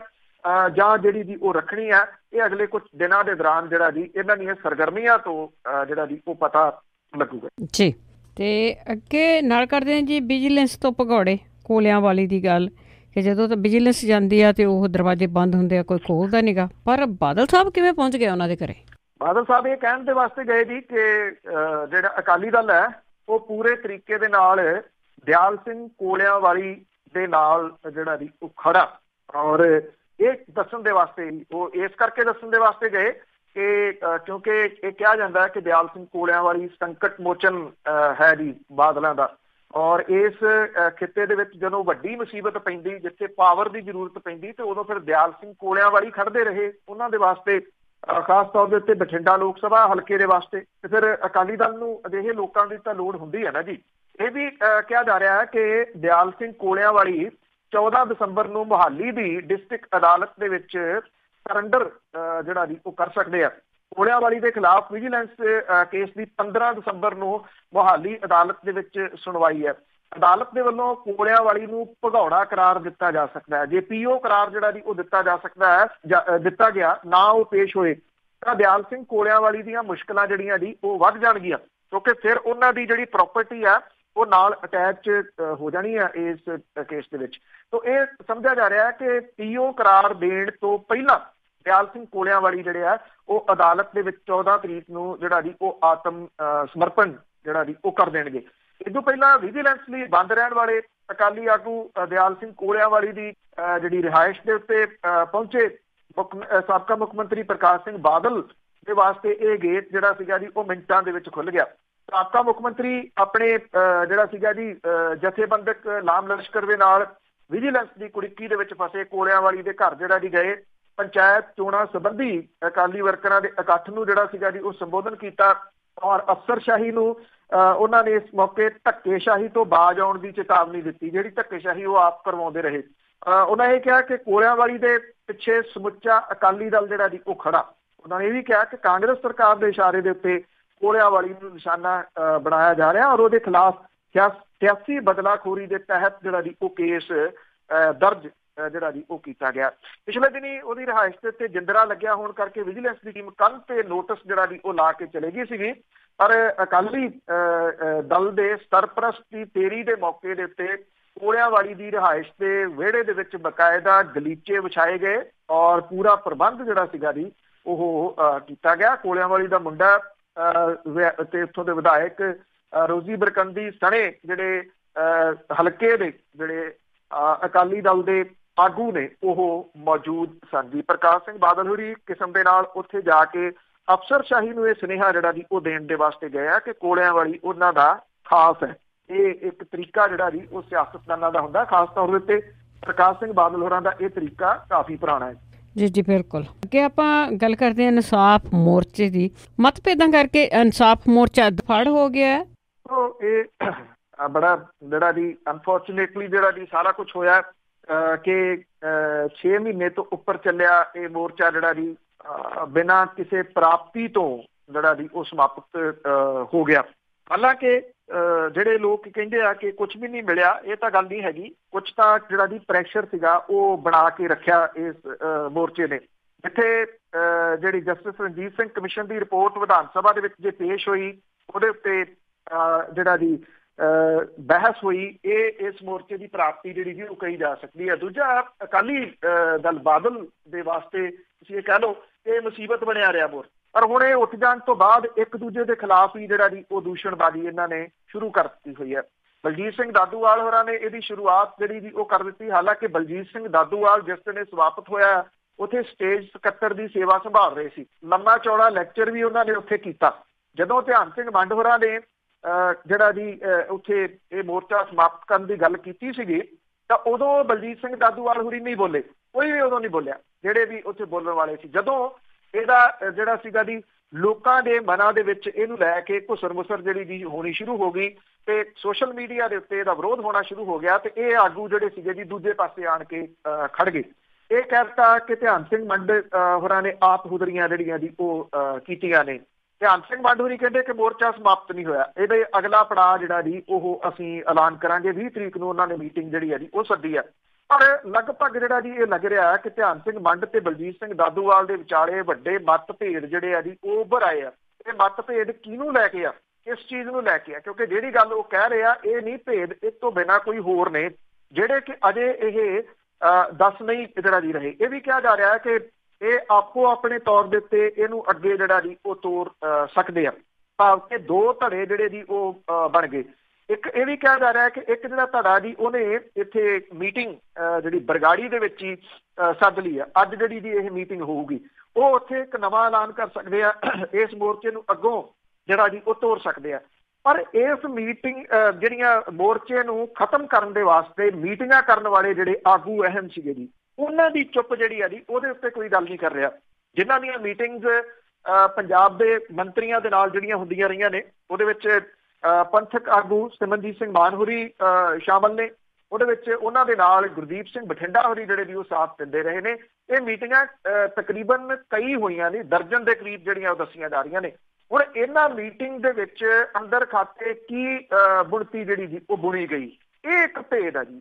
ਜਾਂ ਜਿਹੜੀ ਜੀ ਉਹ ਰੱਖਣੀ ਆ, ਇਹ ਅਗਲੇ ਕੁਝ ਦਿਨਾਂ ਦੇ ਦੌਰਾਨ ਜਿਹੜਾ ਜੀ ਇਹਨਾਂ ਦੀਆਂ ਸਰਗਰਮੀਆਂ ਤੋਂ ਜਿਹੜਾ ਜੀ ਉਹ ਪਤਾ ਲੱਗੂਗਾ ਜੀ। ਤੇ ਅੱਗੇ ਨਾਲ ਕਰਦੇ ਹਾਂ ਜੀ ਵਿਜੀਲੈਂਸ ਤੋਂ ਭਗੌੜੇ ਕੋਲਿਆਂ ਵਾਲੀ ਦੀ ਗੱਲ ਕਿ ਜਦੋਂ ਤਾਂ ਵਿਜੀਲੈਂਸ ਜਾਂਦੀ ਆ ਤੇ ਉਹ ਦਰਵਾਜ਼ੇ ਬੰਦ ਹੁੰਦੇ ਆ, ਕੋਈ ਖੋਲਦਾ ਨੀਗਾ। ਪਰ ਬਾਦਲ ਸਾਹਿਬ ਕਿਵੇਂ ਪਹੁੰਚ ਗਏ ਉਹਨਾਂ ਦੇ ਘਰੇ? ਬਾਦਲ ਸਾਹਿਬ ਇਹ ਕਹਿਣ ਦੇ ਵਾਸਤੇ ਗਏ ਜੀ ਕਿ ਜਿਹੜਾ ਅਕਾਲੀ ਦਲ ਹੈ ਉਹ ਪੂਰੇ ਤਰੀਕੇ ਦੇ ਨਾਲ ਦਿਆਲ ਸਿੰਘ ਕੋਲਿਆਂ ਵਾਲੀ ਦੇ ਨਾਲ ਜਿਹੜਾ ਜੀ ਉਹ ਖੜਾ, ਔਰ ਇਹ ਦੱਸਣ ਦੇ ਵਾਸਤੇ ਉਹ ਇਸ ਕਰਕੇ ਦੱਸਣ ਦੇ ਵਾਸਤੇ ਗਏ ਕਿ ਕਿਉਂਕਿ ਇਹ ਕਿਹਾ ਜਾਂਦਾ ਕਿ ਦਿਆਲ ਸਿੰਘ ਕੋਲਿਆਂ ਵਾਲੀ ਸੰਕਟ ਮੋਚਨ ਹੈ ਜੀ ਬਾਦਲਾਂ ਦਾ, ਔਰ ਇਸ ਖਿੱਤੇ ਦੇ ਵਿੱਚ ਜਦੋਂ ਵੱਡੀ ਮੁਸੀਬਤ ਪੈਂਦੀ, ਜਿੱਥੇ ਪਾਵਰ ਦੀ ਜ਼ਰੂਰਤ ਪੈਂਦੀ, ਤੇ ਉਦੋਂ ਫਿਰ ਦਿਆਲ ਸਿੰਘ ਕੋਲਿਆਂ ਵਾਲੀ ਖੜਦੇ ਰਹੇ ਉਹਨਾਂ ਦੇ ਵਾਸਤੇ, ਖਾਸ ਤੌਰ ਦੇ ਉੱਤੇ ਬਠਿੰਡਾ ਲੋਕ ਸਭਾ ਹਲਕੇ ਦੇ ਵਾਸਤੇ। ਤੇ ਫਿਰ ਅਕਾਲੀ ਦਲ ਨੂੰ ਅਜਿਹੇ ਲੋਕਾਂ ਦੀ ਤਾਂ ਲੋੜ ਹੁੰਦੀ ਹੈ ਨਾ ਜੀ। ਇਹ ਵੀ ਕਿਹਾ ਜਾ ਰਿਹਾ ਹੈ ਕਿ ਦਿਆਲ ਸਿੰਘ ਕੋਲਿਆਂ ਵਾਲੀ 14 ਦਸੰਬਰ ਨੂੰ ਮੁਹਾਲੀ ਦੀ ਡਿਸਟ੍ਰਿਕਟ ਅਦਾਲਤ ਦੇ ਵਿੱਚ ਸਰੈਂਡਰ ਜਿਹੜਾ ਜੀ ਉਹ ਕਰ ਸਕਦੇ ਆ। ਕੋਲਿਆਂ ਵਾਲੀ ਦੇ ਖਿਲਾਫ ਵਿਜੀਲੈਂਸ ਕੇਸ ਦੀ 15 ਦਸੰਬਰ ਨੂੰ ਮੁਹਾਲੀ ਅਦਾਲਤ ਦੇ ਵਿੱਚ ਸੁਣਵਾਈ ਹੈ। ਅਦਾਲਤ ਦੇ ਵੱਲੋਂ ਕੋਲਿਆਂ ਵਾਲੀ ਨੂੰ ਭਗੌੜਾ ਕਰਾਰ ਦਿੱਤਾ ਜਾ ਸਕਦਾ ਹੈ। ਜੇ PO ਕਰਾਰ ਜਿਹੜਾ ਜੀ ਉਹ ਦਿੱਤਾ ਜਾ ਸਕਦਾ ਹੈ, ਦਿੱਤਾ ਗਿਆ ਨਾ ਉਹ ਪੇਸ਼ ਹੋਏ ਤਾਂ ਦਿਆਲ ਸਿੰਘ ਕੋਲਿਆਂ ਵਾਲੀ ਦੀਆਂ ਮੁਸ਼ਕਲਾਂ ਜਿਹੜੀਆਂ ਜੀ ਉਹ ਵੱਧ ਜਾਣਗੀਆਂ, ਕਿਉਂਕਿ ਫਿਰ ਉਹਨਾਂ ਦੀ ਜਿਹੜੀ ਪ੍ਰਾਪਰਟੀ ਆ ਉਹ ਨਾਲ ਅਟੈਚ ਹੋ ਜਾਣੀ ਹੈ ਇਸ ਕੇਸ ਦੇ ਵਿੱਚ। ਤਾਂ ਇਹ ਸਮਝਿਆ ਜਾ ਰਿਹਾ ਹੈ ਕਿ PO ਕਰਾਰ ਦੇਣ ਤੋਂ ਪਹਿਲਾਂ ਦਿਆਲ ਸਿੰਘ ਕੋਲਿਆਂ ਵਾਲੀ ਜਿਹੜੇ ਆ ਉਹ ਅਦਾਲਤ ਦੇ ਵਿੱਚ 14 ਤਰੀਕ ਨੂੰ ਜਿਹੜਾ ਜੀ ਉਹ ਆਤਮ ਸਮਰਪਣ ਜਿਹੜਾ ਜੀ ਉਹ ਕਰ ਦੇਣਗੇ। ਇਸ ਤੋਂ ਪਹਿਲਾਂ ਵਿਜੀਲੈਂਸ ਲਈ ਬੰਦ ਰਹਿਣ ਵਾਲੇ ਅਕਾਲੀ ਆਗੂ ਦਿਆਲ ਸਿੰਘ ਕੋਲਿਆਂ ਵਾਲੀ ਦੀ ਜਿਹੜੀ ਰਿਹਾਇਸ਼ ਦੇ ਉੱਤੇ ਪਹੁੰਚੇ ਸਾਬਕਾ ਮੁੱਖ ਮੰਤਰੀ ਪ੍ਰਕਾਸ਼ ਸਿੰਘ ਬਾਦਲ ਦੇ ਵਾਸਤੇ ਇਹ ਗੇਟ ਜਿਹੜਾ ਸੀਗਾ ਜੀ ਉਹ ਮਿੰਟਾਂ ਦੇ ਵਿੱਚ ਖੁੱਲ ਗਿਆ। ਸਾਬਕਾ ਮੁੱਖ ਮੰਤਰੀ ਆਪਣੇ ਜਿਹੜਾ ਸੀਗਾ ਜੀ ਜਥੇਬੰਦਕ ਲਾਮ ਲਸ਼ਕਰ ਦੇ ਨਾਲ ਵਿਜੀਲੈਂਸ ਦੀ ਕੁੜਕੀ ਦੇ ਵਿੱਚ ਫਸੇ ਕੋਲਿਆਂ ਵਾਲੀ ਦੇ ਘਰ ਜਿਹੜਾ ਜੀ ਗਏ, ਪੰਚਾਇਤ ਚੋਣਾਂ ਸੰਬੰਧੀ ਅਕਾਲੀ ਵਰਕਰਾਂ ਦੇ ਇਕੱਠ ਨੂੰ ਜਿਹੜਾ ਸੀਗਾ ਜੀ ਉਹ ਸੰਬੋਧਨ ਕੀਤਾ, ਔਰ ਅਫਸਰਸ਼ਾਹੀ ਨੂੰ ਉਹਨਾਂ ਨੇ ਇਸ ਮੌਕੇ ਧੱਕੇਸ਼ਾਹੀ ਤੋਂ ਬਾਜ਼ ਆਉਣ ਦੀ ਚੇਤਾਵਨੀ ਦਿੱਤੀ, ਜਿਹੜੀ ਧੱਕੇਸ਼ਾਹੀ ਉਹ ਆਪ ਕਰਵਾਉਂਦੇ ਰਹੇ। ਉਹਨਾਂ ਇਹ ਕਿਹਾ ਕਿ ਕੋਲਿਆਂ ਵਾਲੀ ਦੇ ਪਿੱਛੇ ਸਮੁੱਚਾ ਅਕਾਲੀ ਦਲ ਜਿਹੜਾ ਜੀ ਉਹ ਖੜਾ। ਉਹਨਾਂ ਨੇ ਇਹ ਵੀ ਕਿਹਾ ਕਿ ਕਾਂਗਰਸ ਸਰਕਾਰ ਦੇ ਇਸ਼ਾਰੇ ਦੇ ਉੱਤੇ ਕੋਲਿਆਂ ਵਾਲੀ ਨੂੰ ਨਿਸ਼ਾਨਾ ਬਣਾਇਆ ਜਾ ਰਿਹਾ, ਔਰ ਉਹਦੇ ਖਿਲਾਫ ਸਿਆਸੀ ਬਦਲਾਖੋਰੀ ਦੇ ਤਹਿਤ ਜਿਹੜਾ ਜੀ ਉਹ ਕੇਸ ਦਰਜ ਜਿਹੜਾ ਜੀ ਉਹ ਕੀਤਾ ਗਿਆ। ਪਿਛਲੇ ਦਿਨੀ ਉਹਦੀ ਰਿਹਾਇਸ਼ ਦੇ ਉੱਤੇ ਜਿੰਦਰਾ ਲੱਗਿਆ ਹੋਣ ਕਰਕੇ ਵਿਜੀਲੈਂਸ ਦੀ ਟੀਮ ਕੱਲ੍ਹ ਤੇ ਨੋਟਿਸ ਜਿਹੜਾ ਜੀ ਉਹ ਲਾ ਕੇ ਚਲੇ ਗਈ ਸੀਗੀ, ਪਰ ਅਕਾਲੀ ਦਲ ਦੇ ਸਰਪ੍ਰਸਤ ਦੀ ਤੇਰੀ ਦੇ ਮੌਕੇ ਦੇ ਉੱਤੇ ਕੋਲਿਆਂਵਾਲੀ ਦੀ ਰਿਹਾਇਸ਼ ਦੇ ਵਿਹੜੇ ਦੇ ਵਿੱਚ ਬਕਾਇਦਾ ਗਲੀਚੇ ਵਿਛਾਏ ਗਏ ਔਰ ਪੂਰਾ ਪ੍ਰਬੰਧ ਜਿਹੜਾ ਸੀਗਾ ਜੀ ਉਹ ਕੀਤਾ ਗਿਆ। ਕੋਲਿਆਂਵਾਲੀ ਦਾ ਮੁੰਡਾ ਤੇ ਉੱਥੋਂ ਦੇ ਵਿਧਾਇਕ ਰੋਜ਼ੀ ਬਰਕੰਦੀ ਸਣੇ ਜਿਹੜੇ ਹਲਕੇ ਦੇ ਜਿਹੜੇ ਅਕਾਲੀ ਦਲ ਦੇ ਆਗੂ ਨੇ ਉਹ ਮੌਜੂਦ ਸਨ ਜੀ। ਪ੍ਰਕਾਸ਼ ਸਿੰਘ ਬਾਦਲ ਹੋਰੀ ਕਿਸਮ ਦੇ ਨਾਲ ਉੱਥੇ ਜਾ ਕੇ ਅਫਸਰਸ਼ਾਹੀ ਨੂੰ ਇਹ ਸੁਨੇਹਾ ਜਿਹੜਾ ਜੀ ਉਹ ਦੇਣ ਦੇ ਵਾਸਤੇ ਗਏ ਆ ਕਿ ਕੋਲਿਆਂਵਾਲੀ ਉਹਨਾਂ ਦਾ ਖਾਸ ਹੈ। ਇਹ ਇੱਕ ਤਰੀਕਾ ਜਿਹੜਾ ਜੀ ਉਹ ਸਿਆਸਤਦਾਨਾਂ ਦਾ ਹੁੰਦਾ, ਖਾਸ ਤੌਰ ਦੇ ਉੱਤੇ ਪ੍ਰਕਾਸ਼ ਸਿੰਘ ਬਾਦਲ ਹੋਰਾਂ ਦਾ ਇਹ ਤਰੀਕਾ ਕਾਫੀ ਪੁਰਾਣਾ ਹੈ। ਜੀ ਜੀ ਬਿਲਕੁਲ। ਅੱਗੇ ਆਪਾਂ ਗੱਲ ਕਰਦੇ ਹਾਂ ਇਨਸਾਫ ਮੋਰਚੇ ਦੀ। ਮਤਭੇਦਾਂ ਕਰਕੇ ਇਨਸਾਫ ਮੋਰਚਾ ਫੜ ਹੋ ਗਿਆ ਹੈ। ਇਹ ਬੜਾ ਜਿਹੜਾ ਜੀ ਅਨਫੋਰਚੂਨੇਟਲੀ ਜਿਹੜਾ ਜੀ ਸਾਰਾ ਕੁਝ ਹੋਇਆ ਕਿ 6 ਮਹੀਨੇ ਤੋਂ ਉੱਪਰ ਚੱਲਿਆ ਇਹ ਮੋਰਚਾ ਜਿਹੜਾ ਜੀ ਬਿਨਾਂ ਕਿਸੇ ਪ੍ਰਾਪਤੀ ਤੋਂ ਜਿਹੜਾ ਜੀ ਉਹ ਸਮਾਪਤ ਹੋ ਗਿਆ। ਹਾਲਾਂਕਿ ਜਿਹੜੇ ਲੋਕ ਕਹਿੰਦੇ ਆ ਕਿ ਕੁਝ ਵੀ ਨਹੀਂ ਮਿਲਿਆ, ਇਹ ਤਾਂ ਗੱਲ ਨਹੀਂ ਹੈਗੀ। ਕੁਝ ਤਾਂ ਜਿਹੜਾ ਜੀ ਪ੍ਰੈਸ਼ਰ ਸੀਗਾ ਉਹ ਬਣਾ ਕੇ ਰੱਖਿਆ ਇਸ ਮੋਰਚੇ ਨੇ। ਜਿੱਥੇ ਜਿਹੜੀ ਜਸਟਿਸ ਰਣਜੀਤ ਸਿੰਘ ਕਮਿਸ਼ਨ ਦੀ ਰਿਪੋਰਟ ਵਿਧਾਨ ਸਭਾ ਦੇ ਵਿੱਚ ਜੇ ਪੇਸ਼ ਹੋਈ, ਉਹਦੇ ਉੱਤੇ ਜਿਹੜਾ ਜੀ ਬਹਿਸ ਹੋਈ, ਇਹ ਇਸ ਮੋਰਚੇ ਦੀ ਪ੍ਰਾਪਤੀ ਜਿਹੜੀ ਜੀ ਉਹ ਕਹੀ ਜਾ ਸਕਦੀ ਹੈ। ਦੂਜਾ, ਅਕਾਲੀ ਦਲ ਬਾਦਲ ਦੇ ਵਾਸਤੇ ਤੁਸੀਂ ਇਹ ਕਹਿ ਲਓ ਇਹ ਮੁਸੀਬਤ ਬਣਿਆ ਰਿਹਾ ਮੋਰਚਾ। ਪਰ ਹੁਣ ਇਹ ਉੱਠ ਜਾਣ ਤੋਂ ਬਾਅਦ ਇੱਕ ਦੂਜੇ ਦੇ ਖਿਲਾਫ ਹੀ ਜਿਹੜਾ ਜੀ ਉਹ ਦੂਸ਼ਣਬਾਜ਼ੀ ਇਹਨਾਂ ਨੇ ਸ਼ੁਰੂ ਕਰ ਦਿੱਤੀ ਹੋਈ ਹੈ। ਬਲਜੀਤ ਸਿੰਘ ਦਾਦੂਵਾਲ ਹੋਰਾਂ ਨੇ ਇਹਦੀ ਸ਼ੁਰੂਆਤ ਜਿਹੜੀ ਜੀ ਉਹ ਕਰ ਦਿੱਤੀ। ਹਾਲਾਂਕਿ ਬਲਜੀਤ ਸਿੰਘ ਦਾਦੂਵਾਲ ਜਿਸ ਦਿਨ ਸਮਾਪਤ ਹੋਇਆ ਉੱਥੇ ਸਟੇਜ ਸਕੱਤਰ ਦੀ ਸੇਵਾ ਸੰਭਾਲ ਰਹੇ ਸੀ। ਲੰਮਾ ਚੌੜਾ ਲੈਕਚਰ ਵੀ ਉਹਨਾਂ ਨੇ ਉੱਥੇ ਕੀਤਾ। ਜਦੋਂ ਧਿਆਨ ਸਿੰਘ ਮੰਡ ਹੋਰਾਂ ਨੇ ਜਿਹੜਾ ਜੀ ਉੱਥੇ ਇਹ ਮੋਰਚਾ ਸਮਾਪਤ ਕਰਨ ਦੀ ਗੱਲ ਕੀਤੀ ਸੀਗੀ ਤਾਂ ਉਦੋਂ ਬਲਜੀਤ ਸਿੰਘ ਦਾਦੂਵਾਲ ਹੋਰੀ ਨਹੀਂ ਬੋਲੇ, ਕੋਈ ਵੀ ਉਦੋਂ ਨਹੀਂ ਬੋਲਿਆ ਜਿਹੜੇ ਵੀ ਉੱਥੇ ਬੋਲਣ ਵਾਲੇ ਸੀ। ਜਦੋਂ ਇਹਦਾ ਜਿਹੜਾ ਸੀਗਾ ਜੀ ਲੋਕਾਂ ਦੇ ਮਨਾਂ ਦੇ ਵਿੱਚ ਇਹਨੂੰ ਲੈ ਕੇ ਘੁਸਰ ਮੁਸਰ ਜਿਹੜੀ ਜੀ ਹੋਣੀ ਸ਼ੁਰੂ ਹੋ ਗਈ ਤੇ ਸੋਸ਼ਲ ਮੀਡੀਆ ਦੇ ਉੱਤੇ ਇਹਦਾ ਵਿਰੋਧ ਹੋਣਾ ਸ਼ੁਰੂ ਹੋ ਗਿਆ ਤੇ ਇਹ ਆਗੂ ਜਿਹੜੇ ਸੀਗੇ ਜੀ ਦੂਜੇ ਪਾਸੇ ਆਣ ਕੇ ਖੜ ਗਏ। ਇਹ ਕਹਿ ਦਿੱਤਾ ਕਿ ਧਿਆਨ ਸਿੰਘ ਮੰਡ ਹੋਰਾਂ ਨੇ ਆਪ ਹੁਦਰੀਆਂ ਜਿਹੜੀਆਂ ਜੀ ਉਹ ਕੀਤੀਆਂ ਨੇ। ਧਿਆਨ ਸਿੰਘ ਮੰਡ ਹੋਰੀ ਕਹਿੰਦੇ ਕਿ ਮੋਰਚਾ ਸਮਾਪਤ ਨਹੀਂ ਹੋਇਆ, ਇਹਦੇ ਅਗਲਾ ਪੜਾਅ ਜਿਹੜਾ ਜੀ ਉਹ ਅਸੀਂ ਐਲਾਨ ਕਰਾਂਗੇ। 20 ਤਰੀਕ ਨੂੰ ਉਹਨਾਂ ਨੇ ਮੀਟਿੰਗ ਜਿਹੜੀ ਹੈ ਜੀ ਉਹ ਸੱਦੀ ਹੈ। ਪਰ ਲਗਭਗ ਜਿਹੜਾ ਜੀ ਇਹ ਲੱਗ ਰਿਹਾ ਕਿ ਧਿਆਨ ਸਿੰਘ ਮੰਡ ਤੇ ਬਲਜੀਤ ਸਿੰਘ ਦਾਦੂਵਾਲ ਦੇ ਵਿਚਾਲੇ ਵੱਡੇ ਮਤਭੇਦ ਜਿਹੜੇ ਆ ਜੀ ਉਹ ਉੱਭਰ ਆਏ ਆ। ਇਹ ਮਤਭੇਦ ਕਿਹਨੂੰ ਲੈ ਕੇ ਆ, ਕਿਸ ਚੀਜ਼ ਨੂੰ ਲੈ ਕੇ ਆ? ਕਿਉਂਕਿ ਜਿਹੜੀ ਗੱਲ ਉਹ ਕਹਿ ਰਹੇ ਆ ਇਹ ਨਹੀਂ ਭੇਦ ਇਹ ਤੋਂ ਬਿਨਾਂ ਕੋਈ ਹੋਰ ਨੇ ਜਿਹੜੇ ਕਿ ਅਜੇ ਇਹ ਦੱਸ ਨਹੀਂ ਜਿਹੜਾ ਜੀ ਰਹੇ। ਇਹ ਵੀ ਕਿਹਾ ਜਾ ਰਿਹਾ ਕਿ ਇਹ ਆਪੋ ਆਪਣੇ ਤੌਰ ਦੇ ਉੱਤੇ ਇਹਨੂੰ ਅੱਗੇ ਜਿਹੜਾ ਜੀ ਉਹ ਤੋਰ ਸਕਦੇ ਆ। ਭਾਵ ਕਿ ਦੋ ਧੜੇ ਜਿਹੜੇ ਜੀ ਉਹ ਬਣ ਗਏ। ਇੱਕ ਇਹ ਵੀ ਕਿਹਾ ਜਾ ਰਿਹਾ ਕਿ ਇੱਕ ਜਿਹੜਾ ਧੜਾ ਜੀ ਉਹਨੇ ਇੱਥੇ ਮੀਟਿੰਗ ਜਿਹੜੀ ਬਰਗਾੜੀ ਦੇ ਵਿੱਚ ਹੀ ਸੱਦ ਲਈ ਆ। ਅੱਜ ਜਿਹੜੀ ਜੀ ਇਹ ਮੀਟਿੰਗ ਹੋਊਗੀ ਉਹ ਉੱਥੇ ਇੱਕ ਨਵਾਂ ਐਲਾਨ ਕਰ ਸਕਦੇ ਆ, ਇਸ ਮੋਰਚੇ ਨੂੰ ਅੱਗੋਂ ਜਿਹੜਾ ਜੀ ਉਹ ਤੋਰ ਸਕਦੇ ਆ। ਪਰ ਇਸ ਮੀਟਿੰਗ ਜਿਹੜੀਆਂ ਮੋਰਚੇ ਨੂੰ ਖਤਮ ਕਰਨ ਦੇ ਵਾਸਤੇ ਮੀਟਿੰਗਾਂ ਕਰਨ ਵਾਲੇ ਜਿਹੜੇ ਆਗੂ ਅਹਿਮ ਸੀਗੇ ਜੀ ਉਹਨਾਂ ਦੀ ਚੁੱਪ ਜਿਹੜੀ ਆ ਜੀ ਉਹਦੇ ਉੱਤੇ ਕੋਈ ਗੱਲ ਨਹੀਂ ਕਰ ਰਿਹਾ। ਜਿਨ੍ਹਾਂ ਦੀਆਂ ਮੀਟਿੰਗਸ ਪੰਜਾਬ ਦੇ ਮੰਤਰੀਆਂ ਦੇ ਨਾਲ ਜਿਹੜੀਆਂ ਹੁੰਦੀਆਂ ਰਹੀਆਂ ਨੇ ਉਹਦੇ ਵਿੱਚ ਪੰਥਕ ਆਗੂ ਸਿਮਰਨਜੀਤ ਸਿੰਘ ਮਾਨ ਹੋਰੀ ਸ਼ਾਮਲ ਨੇ। ਉਹਦੇ ਵਿੱਚ ਉਹਨਾਂ ਦੇ ਨਾਲ ਗੁਰਦੀਪ ਸਿੰਘ ਬਠਿੰਡਾ ਹੋਰੀ ਜਿਹੜੇ ਵੀ ਉਹ ਸਾਥ ਦਿੰਦੇ ਰਹੇ ਨੇ। ਇਹ ਮੀਟਿੰਗਾਂ ਤਕਰੀਬਨ ਕਈ ਹੋਈਆਂ ਨੇ, ਦਰਜਨ ਦੇ ਕਰੀਬ ਜਿਹੜੀਆਂ ਉਹ ਦੱਸੀਆਂ ਜਾ ਰਹੀਆਂ ਨੇ। ਹੁਣ ਇਹਨਾਂ ਮੀਟਿੰਗ ਦੇ ਵਿੱਚ ਅੰਦਰ ਖਾਤੇ ਕੀ ਬੁਣਤੀ ਜਿਹੜੀ ਜੀ ਉਹ ਬੁਣੀ ਗਈ, ਇਹ ਇੱਕ ਭੇਦ ਆ ਜੀ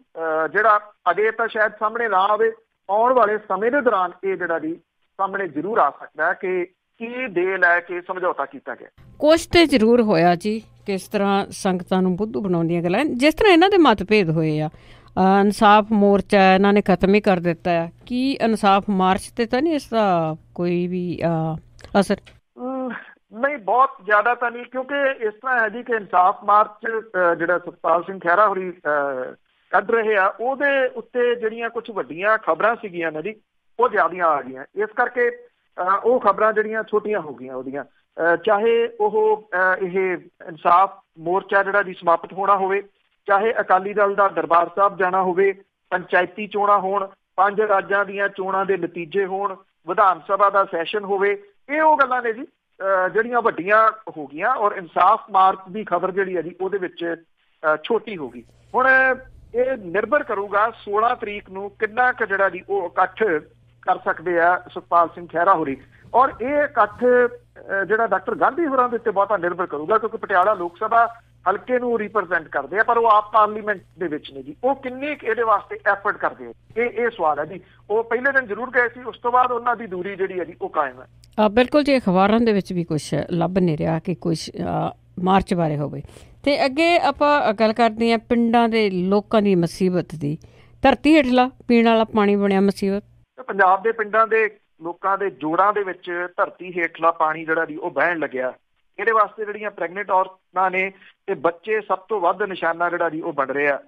ਜਿਹੜਾ ਅਜੇ ਤਾਂ ਸ਼ਾਇਦ ਸਾਹਮਣੇ ਨਾ ਆਵੇ। ਆਉਣ ਵਾਲੇ ਸਮੇਂ ਦੇ ਦੌਰਾਨ ਇਹ ਜਿਹੜਾ ਜੀ ਸਾਹਮਣੇ ਜ਼ਰੂਰ ਆ ਸਕਦਾ ਹੈ ਕਿ ਕੀ ਦੇ ਲੈ ਕੇ ਸਮਝੌਤਾ ਕੀਤਾ ਗਿਆ। ਕੁਛ ਤੇ ਜ਼ਰੂਰ ਹੋਇਆ ਜੀ, ਕਿਸ ਤਰ੍ਹਾਂ ਸੰਗਤਾਂ ਨੂੰ ਬੁੱਧੂ ਬਣਾਉਂਦੀਆਂ ਗੱਲਾਂ, ਜਿਸ ਤਰ੍ਹਾਂ ਇਹਨਾਂ ਦੇ ਮਤਭੇਦ ਹੋਏ ਆ। ਇਨਸਾਫ ਮੋਰਚਾ ਇਹਨਾਂ ਨੇ ਖਤਮ ਹੀ ਕਰ ਦਿੱਤਾ ਹੈ। ਕੀ ਇਨਸਾਫ ਮਾਰਚ ਤੇ ਤਾਂ ਨਹੀਂ ਇਸਦਾ ਕੋਈ ਵੀ ਅਸਰ? ਨਹੀਂ, ਬਹੁਤ ਜ਼ਿਆਦਾ ਤਾਂ ਨਹੀਂ, ਕਿਉਂਕਿ ਇਸ ਤਰ੍ਹਾਂ ਹੈ ਜੀ ਕਿ ਇਨਸਾਫ ਮਾਰਚ ਜਿਹੜਾ ਸਤਪਾਲ ਸਿੰਘ ਖਹਿਰਾ ਹੋਰੀ ਕੱਢ ਰਹੇ ਆ ਉਹਦੇ ਉੱਤੇ ਜਿਹੜੀਆਂ ਕੁਝ ਵੱਡੀਆਂ ਖਬਰਾਂ ਸੀਗੀਆਂ ਨਾ ਜੀ ਉਹ ਜ਼ਿਆਦੀਆਂ ਆ ਗਈਆਂ। ਇਸ ਕਰਕੇ ਉਹ ਖਬਰਾਂ ਜਿਹੜੀਆਂ ਛੋਟੀਆਂ ਹੋ ਗਈਆਂ ਉਹਦੀਆਂ। ਚਾਹੇ ਉਹ ਇਹ ਇਨਸਾਫ ਮੋਰਚਾ ਜਿਹੜਾ ਜੀ ਸਮਾਪਤ ਹੋਣਾ ਹੋਵੇ, ਚਾਹੇ ਅਕਾਲੀ ਦਲ ਦਾ ਦਰਬਾਰ ਸਾਹਿਬ ਜਾਣਾ ਹੋਵੇ, ਪੰਚਾਇਤੀ ਚੋਣਾਂ ਹੋਣ, 5 ਰਾਜਾਂ ਦੀਆਂ ਚੋਣਾਂ ਦੇ ਨਤੀਜੇ ਹੋਣ, ਵਿਧਾਨ ਸਭਾ ਦਾ ਸੈਸ਼ਨ ਹੋਵੇ, ਇਹ ਉਹ ਗੱਲਾਂ ਨੇ ਜੀ ਜਿਹੜੀਆਂ ਵੱਡੀਆਂ ਹੋ ਗਈਆਂ। ਔਰ ਇਨਸਾਫ ਮਾਰਚ ਦੀ ਖਬਰ ਜਿਹੜੀ ਹੈ ਜੀ ਉਹਦੇ ਵਿੱਚ ਛੋਟੀ ਹੋ ਗਈ। ਹੁਣ ਇਹ ਨਿਰਭਰ ਕਰੂਗਾ 16 ਤਰੀਕ ਨੂੰ ਕਿੰਨਾ ਕੁ ਜਿਹੜਾ ਜੀ ਉਹ ਇਕੱਠ ਕਰ ਸਕਦੇ ਆ ਸੁਖਪਾਲ ਸਿੰਘ ਖਹਿਰਾ ਹੋਰੀ। ਔਰ ਇਹ ਇਕੱਠ ਜਿਹੜਾ ਡਾਕਟਰ ਗਾਂਧੀ ਹੋਰਾਂ ਦੇ ਉੱਤੇ ਬਹੁਤਾ ਨਿਰਭਰ ਕਰੂਗਾ, ਕਿਉਂਕਿ ਪਟਿਆਲਾ ਲੋਕ ਸਭਾ ਹਲਕੇ ਨੂੰ ਰਿਪਰੈਜ਼ੈਂਟ ਕਰਦੇ ਆ ਪਰ ਉਹ ਆਪ ਪਾਰਲੀਮੈਂਟ ਦੇ ਵਿੱਚ ਨੇ ਜੀ। ਉਹ ਕਿੰਨੀ ਇਹਦੇ ਵਾਸਤੇ ਐਫਰਟ ਕਰਦੇ ਆ, ਇਹ ਸਵਾਲ ਹੈ ਜੀ। ਉਹ ਪਹਿਲੇ ਦਿਨ ਜ਼ਰੂਰ ਗਏ ਸੀ, ਉਸ ਤੋਂ ਬਾਅਦ ਉਹਨਾਂ ਦੀ ਦੂਰੀ ਜਿਹੜੀ ਹੈ ਜੀ ਉਹ ਕਾਇਮ ਹੈ। ਬਿਲਕੁਲ ਜੀ, ਅਖਬਾਰਾਂ ਦੇ ਵਿੱਚ ਵੀ ਕੁਛ ਲੱਭ ਨਹੀਂ ਰਿਹਾ ਕਿ ਕੁਛ ਮਾਰਚ ਬਾਰੇ ਹੋਵੇ। ਤੇ ਅੱਗੇ ਆਪਾਂ ਗੱਲ ਕਰਦੇ ਹਾਂ ਪਿੰਡਾਂ ਦੇ ਲੋਕਾਂ ਦੀ ਮੁਸੀਬਤ ਦੀ। ਧਰਤੀ ਹੇਠਲਾ ਪੀਣ ਵਾਲਾ ਪਾਣੀ ਬਣਿਆ ਮੁਸੀਬਤ। ਪੰਜਾਬ ਦੇ ਪਿੰਡਾਂ ਦੇ ਲੋਕਾਂ ਦੇ ਜੋੜਾਂ ਦੇ ਵਿੱਚ ਧਰਤੀ ਹੇਠਲਾ ਪਾਣੀ ਜਿਹੜਾ ਦੀ ਉਹ ਵਹਿਣ ਲੱਗਿਆ। ਇਹਦੇ ਵਾਸਤੇ ਜਿਹੜੀਆਂ ਪ੍ਰੈਗਨੈਂਟ ਔਰਤਾਂ ਨੇ ਤੇ ਬੱਚੇ ਸਭ ਤੋਂ ਵੱਧ ਨਿਸ਼ਾਨਾ ਜਿਹੜਾ ਦੀ ਉਹ ਬਣ ਰਿਹਾ।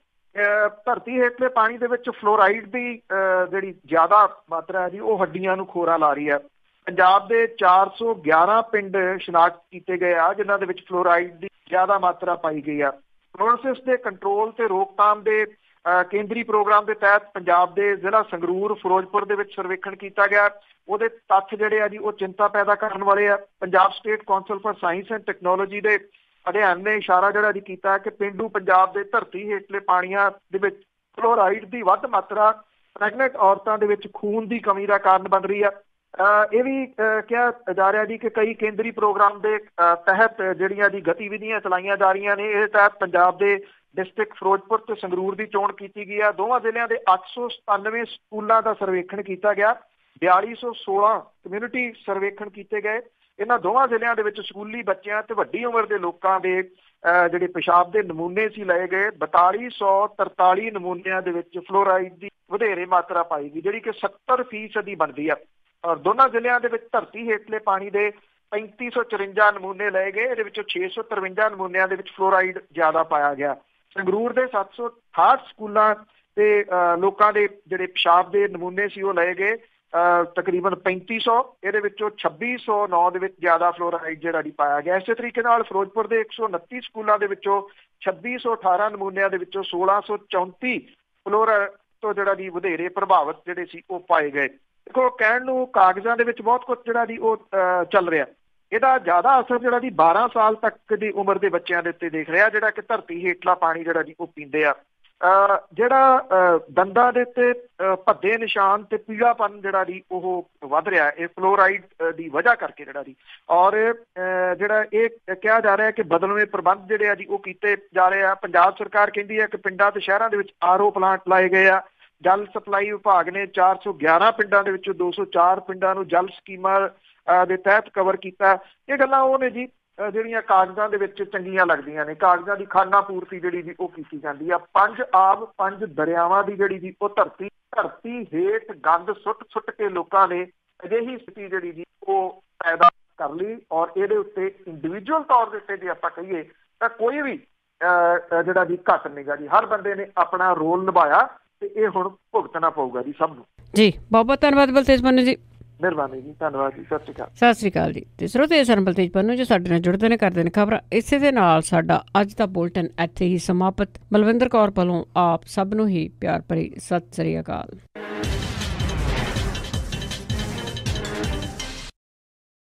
ਧਰਤੀ ਹੇਠਲੇ ਪਾਣੀ ਦੇ ਵਿੱਚ ਫਲੋਰਾਈਡ ਦੀ ਜਿਹੜੀ ਜ਼ਿਆਦਾ ਮਾਤਰਾ ਹੈ ਜੀ ਉਹ ਹੱਡੀਆਂ ਨੂੰ ਖੋਰਾ ਲਾ ਰਹੀ ਹੈ। ਪੰਜਾਬ ਦੇ 411 ਪਿੰਡ ਸ਼ਨਾਖਤ ਕੀਤੇ ਗਏ ਆ ਜਿਨ੍ਹਾਂ ਦੇ ਵਿੱਚ ਫਲੋਰਾਈਡ ਦੀ ਜ਼ਿਆਦਾ ਮਾਤਰਾ ਪਾਈ ਗਈ ਆ। ਫਲੋਰੋਸਿਸ ਦੇ ਕੰਟਰੋਲ ਤੇ ਰੋਕਥਾਮ ਦੇ ਕੇਂਦਰੀ ਪ੍ਰੋਗਰਾਮ ਦੇ ਤਹਿਤ ਪੰਜਾਬ ਦੇ ਜ਼ਿਲ੍ਹਾ ਸੰਗਰੂਰ, ਫਿਰੋਜ਼ਪੁਰ ਦੇ ਵਿੱਚ ਸਰਵੇਖਣ ਕੀਤਾ ਗਿਆ। ਉਹਦੇ ਤੱਥ ਜਿਹੜੇ ਆ ਜੀ ਉਹ ਚਿੰਤਾ ਪੈਦਾ ਕਰਨ ਵਾਲੇ ਆ। Punjab state council for science and technology ਦੇ ਅਧਿਐਨ ਨੇ ਇਸ਼ਾਰਾ ਜਿਹੜਾ ਜੀ ਕੀਤਾ ਕਿ ਪੇਂਡੂ ਪੰਜਾਬ ਦੇ ਧਰਤੀ ਹੇਠਲੇ ਪਾਣੀਆਂ ਦੇ ਵਿੱਚ ਫਲੋਰਾਈਡ ਦੀ ਵੱਧ ਮਾਤਰਾ ਪ੍ਰੈਗਨੈਂਟ ਔਰਤਾਂ ਦੇ ਵਿੱਚ ਖੂਨ ਦੀ ਕਮੀ ਦਾ ਕਾਰਨ ਬਣ ਰਹੀ ਆ। ਇਹ ਵੀ ਕਿਹਾ ਜਾ ਰਿਹਾ ਜੀ ਕਿ ਕਈ ਕੇਂਦਰੀ ਪ੍ਰੋਗਰਾਮ ਦੇ ਤਹਿਤ ਜਿਹੜੀਆਂ ਦੀ ਗਤੀਵਿਧੀਆਂ ਚਲਾਈਆਂ ਜਾ ਰਹੀਆਂ ਨੇ। ਇਹ ਤਹਿਤ ਪੰਜਾਬ ਦੇ ਡਿਸਟ੍ਰਿਕਟ ਫਿਰੋਜ਼ਪੁਰ ਤੇ ਸੰਗਰੂਰ ਦੀ ਚੋਣ ਕੀਤੀ ਗਈ ਆ। ਦੋਵਾਂ ਜ਼ਿਲ੍ਹਿਆਂ ਦੇ 897 ਸਕੂਲਾਂ ਦਾ ਸਰਵੇਖਣ ਕੀਤਾ ਗਿਆ। 4216 ਕਮਿਊਨਿਟੀ ਸਰਵੇਖਣ ਕੀਤੇ ਗਏ। ਇਹਨਾਂ ਦੋਵਾਂ ਜ਼ਿਲ੍ਹਿਆਂ ਦੇ ਵਿੱਚ ਸਕੂਲੀ ਬੱਚਿਆਂ ਤੇ ਵੱਡੀ ਉਮਰ ਦੇ ਲੋਕਾਂ ਦੇ ਜਿਹੜੇ ਪਿਸ਼ਾਬ ਦੇ ਨਮੂਨੇ ਸੀ ਲਏ ਗਏ। 4243 ਨਮੂਨਿਆਂ ਦੇ ਵਿੱਚ ਫਲੋਰਾਈਡ ਦੀ ਵਧੇਰੇ ਮਾਤਰਾ ਪਾਈ ਗਈ ਜਿਹੜੀ ਕਿ 70% ਬਣਦੀ ਆ। ਔਰ ਦੋਨਾਂ ਜ਼ਿਲ੍ਹਿਆਂ ਦੇ ਵਿੱਚ ਧਰਤੀ ਹੇਠਲੇ ਪਾਣੀ ਦੇ 3554 ਨਮੂਨੇ ਲਏ ਗਏ। ਇਹਦੇ ਵਿੱਚੋਂ 653 ਨਮੂਨਿਆਂ ਦੇ ਵਿੱਚ ਫਲੋਰਾਈਡ ਜ਼ਿਆਦਾ ਪਾਇਆ ਗਿਆ। ਸੰਗਰੂਰ ਦੇ 768 ਸਕੂਲਾਂ ਤੇ ਲੋਕਾਂ ਦੇ ਜਿਹੜੇ ਪਿਸ਼ਾਬ ਦੇ ਨਮੂਨੇ ਸੀ ਉਹ ਲਏ ਗਏ ਤਕਰੀਬਨ 3500। ਇਹਦੇ ਵਿੱਚੋਂ 2609 ਦੇ ਵਿੱਚ ਜ਼ਿਆਦਾ ਫਲੋਰਾਈਡ ਜਿਹੜਾ ਦੀ ਪਾਇਆ ਗਿਆ। ਇਸੇ ਤਰੀਕੇ ਨਾਲ ਫਿਰੋਜ਼ਪੁਰ ਦੇ 129 ਸਕੂਲਾਂ ਦੇ ਵਿੱਚੋਂ 2618 ਨਮੂਨਿਆਂ ਦੇ ਵਿੱਚੋਂ 1634 ਫਲੋਰਾਈਡ ਤੋਂ ਜਿਹੜਾ ਦੀ ਵਧੇਰੇ ਪ੍ਰਭਾਵਿਤ ਜਿਹੜੇ ਸੀ ਉਹ ਪਾਏ ਗਏ। ਦੇਖੋ ਕਹਿਣ ਨੂੰ ਕਾਗਜ਼ਾਂ ਦੇ ਵਿੱਚ ਬਹੁਤ ਕੁਝ ਜਿਹੜਾ ਦੀ ਉਹ ਚੱਲ ਰਿਹਾ। ਇਹਦਾ ਜ਼ਿਆਦਾ ਅਸਰ ਜਿਹੜਾ ਦੀ 12 ਸਾਲ ਤੱਕ ਦੀ ਉਮਰ ਦੇ ਬੱਚਿਆਂ ਦੇ ਉੱਤੇ ਦੇਖ ਰਿਹਾ ਜਿਹੜਾ ਕਿ ਧਰਤੀ ਹੇਠਲਾ ਪਾਣੀ ਜਿਹੜਾ ਦੀ ਉਹ ਪੀਂਦੇ ਆ। ਜਿਹੜਾ ਦੰਦਾਂ ਦੇ ਉੱਤੇ ਭੱਦੇ ਨਿਸ਼ਾਨ ਤੇ ਪੀਲਾਪਨ ਜਿਹੜਾ ਦੀ ਉਹ ਵੱਧ ਰਿਹਾ ਇਹ ਫਲੋਰਾਈਡ ਦੀ ਵਜ੍ਹਾ ਕਰਕੇ ਜਿਹੜਾ ਦੀ। ਔਰ ਜਿਹੜਾ ਇਹ ਕਿਹਾ ਜਾ ਰਿਹਾ ਕਿ ਬਦਲਵੇਂ ਪ੍ਰਬੰਧ ਜਿਹੜੇ ਆ ਜੀ ਉਹ ਕੀਤੇ ਜਾ ਰਹੇ ਆ। ਪੰਜਾਬ ਸਰਕਾਰ ਕਹਿੰਦੀ ਹੈ ਕਿ ਪਿੰਡਾਂ ਤੇ ਸ਼ਹਿਰਾਂ ਦੇ ਵਿੱਚ RO ਪਲਾਂਟ ਲਾਏ ਗਏ ਆ। ਜਲ ਸਪਲਾਈ ਵਿਭਾਗ ਨੇ 411 ਪਿੰਡਾਂ ਦੇ ਵਿੱਚੋਂ 204 ਪਿੰਡਾਂ ਨੂੰ ਜਲ ਸਕੀਮਾਂ ਦੇ ਤਹਿਤ ਕਵਰ ਕੀਤਾ। ਇਹ ਗੱਲਾਂ ਉਹ ਨੇ ਜੀ ਜਿਹੜੀਆਂ ਕਾਗਜ਼ਾਂ ਦੇ ਵਿੱਚ ਚੰਗੀਆਂ ਲੱਗਦੀਆਂ ਨੇ। ਕਾਗਜ਼ਾਂ ਦੀ ਖਾਨਾ ਪੂਰਤੀ ਜਿਹੜੀ ਜੀ ਉਹ ਕੀਤੀ ਜਾਂਦੀ ਆ। 5 ਆਬ 5 ਦਰਿਆਵਾਂ ਦੀ ਜਿਹੜੀ ਜੀ ਉਹ ਧਰਤੀ ਹੇਠ ਗੰਦ ਸੁੱਟ ਕੇ ਲੋਕਾਂ ਨੇ ਅਜਿਹੀ ਸਥਿਤੀ ਜਿਹੜੀ ਜੀ ਉਹ ਪੈਦਾ ਕਰ ਲਈ। ਔਰ ਇਹਦੇ ਉੱਤੇ ਇੰਡੀਵਿਜੂਅਲ ਤੌਰ ਦੇ ਉੱਤੇ ਜੇ ਆਪਾਂ ਕਹੀਏ ਤਾਂ ਕੋਈ ਵੀ ਜਿਹੜਾ ਜੀ ਘੱਟ ਨਹੀਂਗਾ ਜੀ। ਹਰ ਬੰਦੇ ਨੇ ਆਪਣਾ ਰੋਲ ਨਿਭਾਇਆ ਤੇ ਇਹ ਹੁਣ ਭੁਗਤਣਾ ਪਊਗਾ ਜੀ ਸਭ ਨੂੰ। ਜੀ ਬਹੁਤ ਬਹੁਤ ਧੰਨਵਾਦ ਬਲਤੇਜ ਪੰਨੂ ਜੀ। ਮਿਹਰਬਾਨੀ ਜੀ, ਧੰਨਵਾਦ ਜੀ, ਸਤਿ ਸ਼੍ਰੀ ਅਕਾਲ। ਸਤਿ ਸ਼੍ਰੀ ਅਕਾਲ ਜੀ। ਤੇ ਸਰੋਤੇ ਸਨ ਬਲਤੇਜ ਪੰਨੂ ਜੋ ਸਾਡੇ ਨਾਲ ਜੁੜਦੇ ਨੇ, ਕਰਦੇ ਨੇ ਖਬਰਾਂ। ਇਸੇ ਦੇ ਨਾਲ ਸਾਡਾ ਅੱਜ ਦਾ ਬੁਲਟਨ ਇੱਥੇ ਹੀ ਸਮਾਪਤ। ਮਲਵਿੰਦਰ ਕੌਰ ਵੱਲੋਂ ਆਪ ਸਭ ਨੂੰ ਹੀ ਪਿਆਰ ਭਰੀ ਸਤਿ ਸ਼੍ਰੀ ਅਕਾਲ।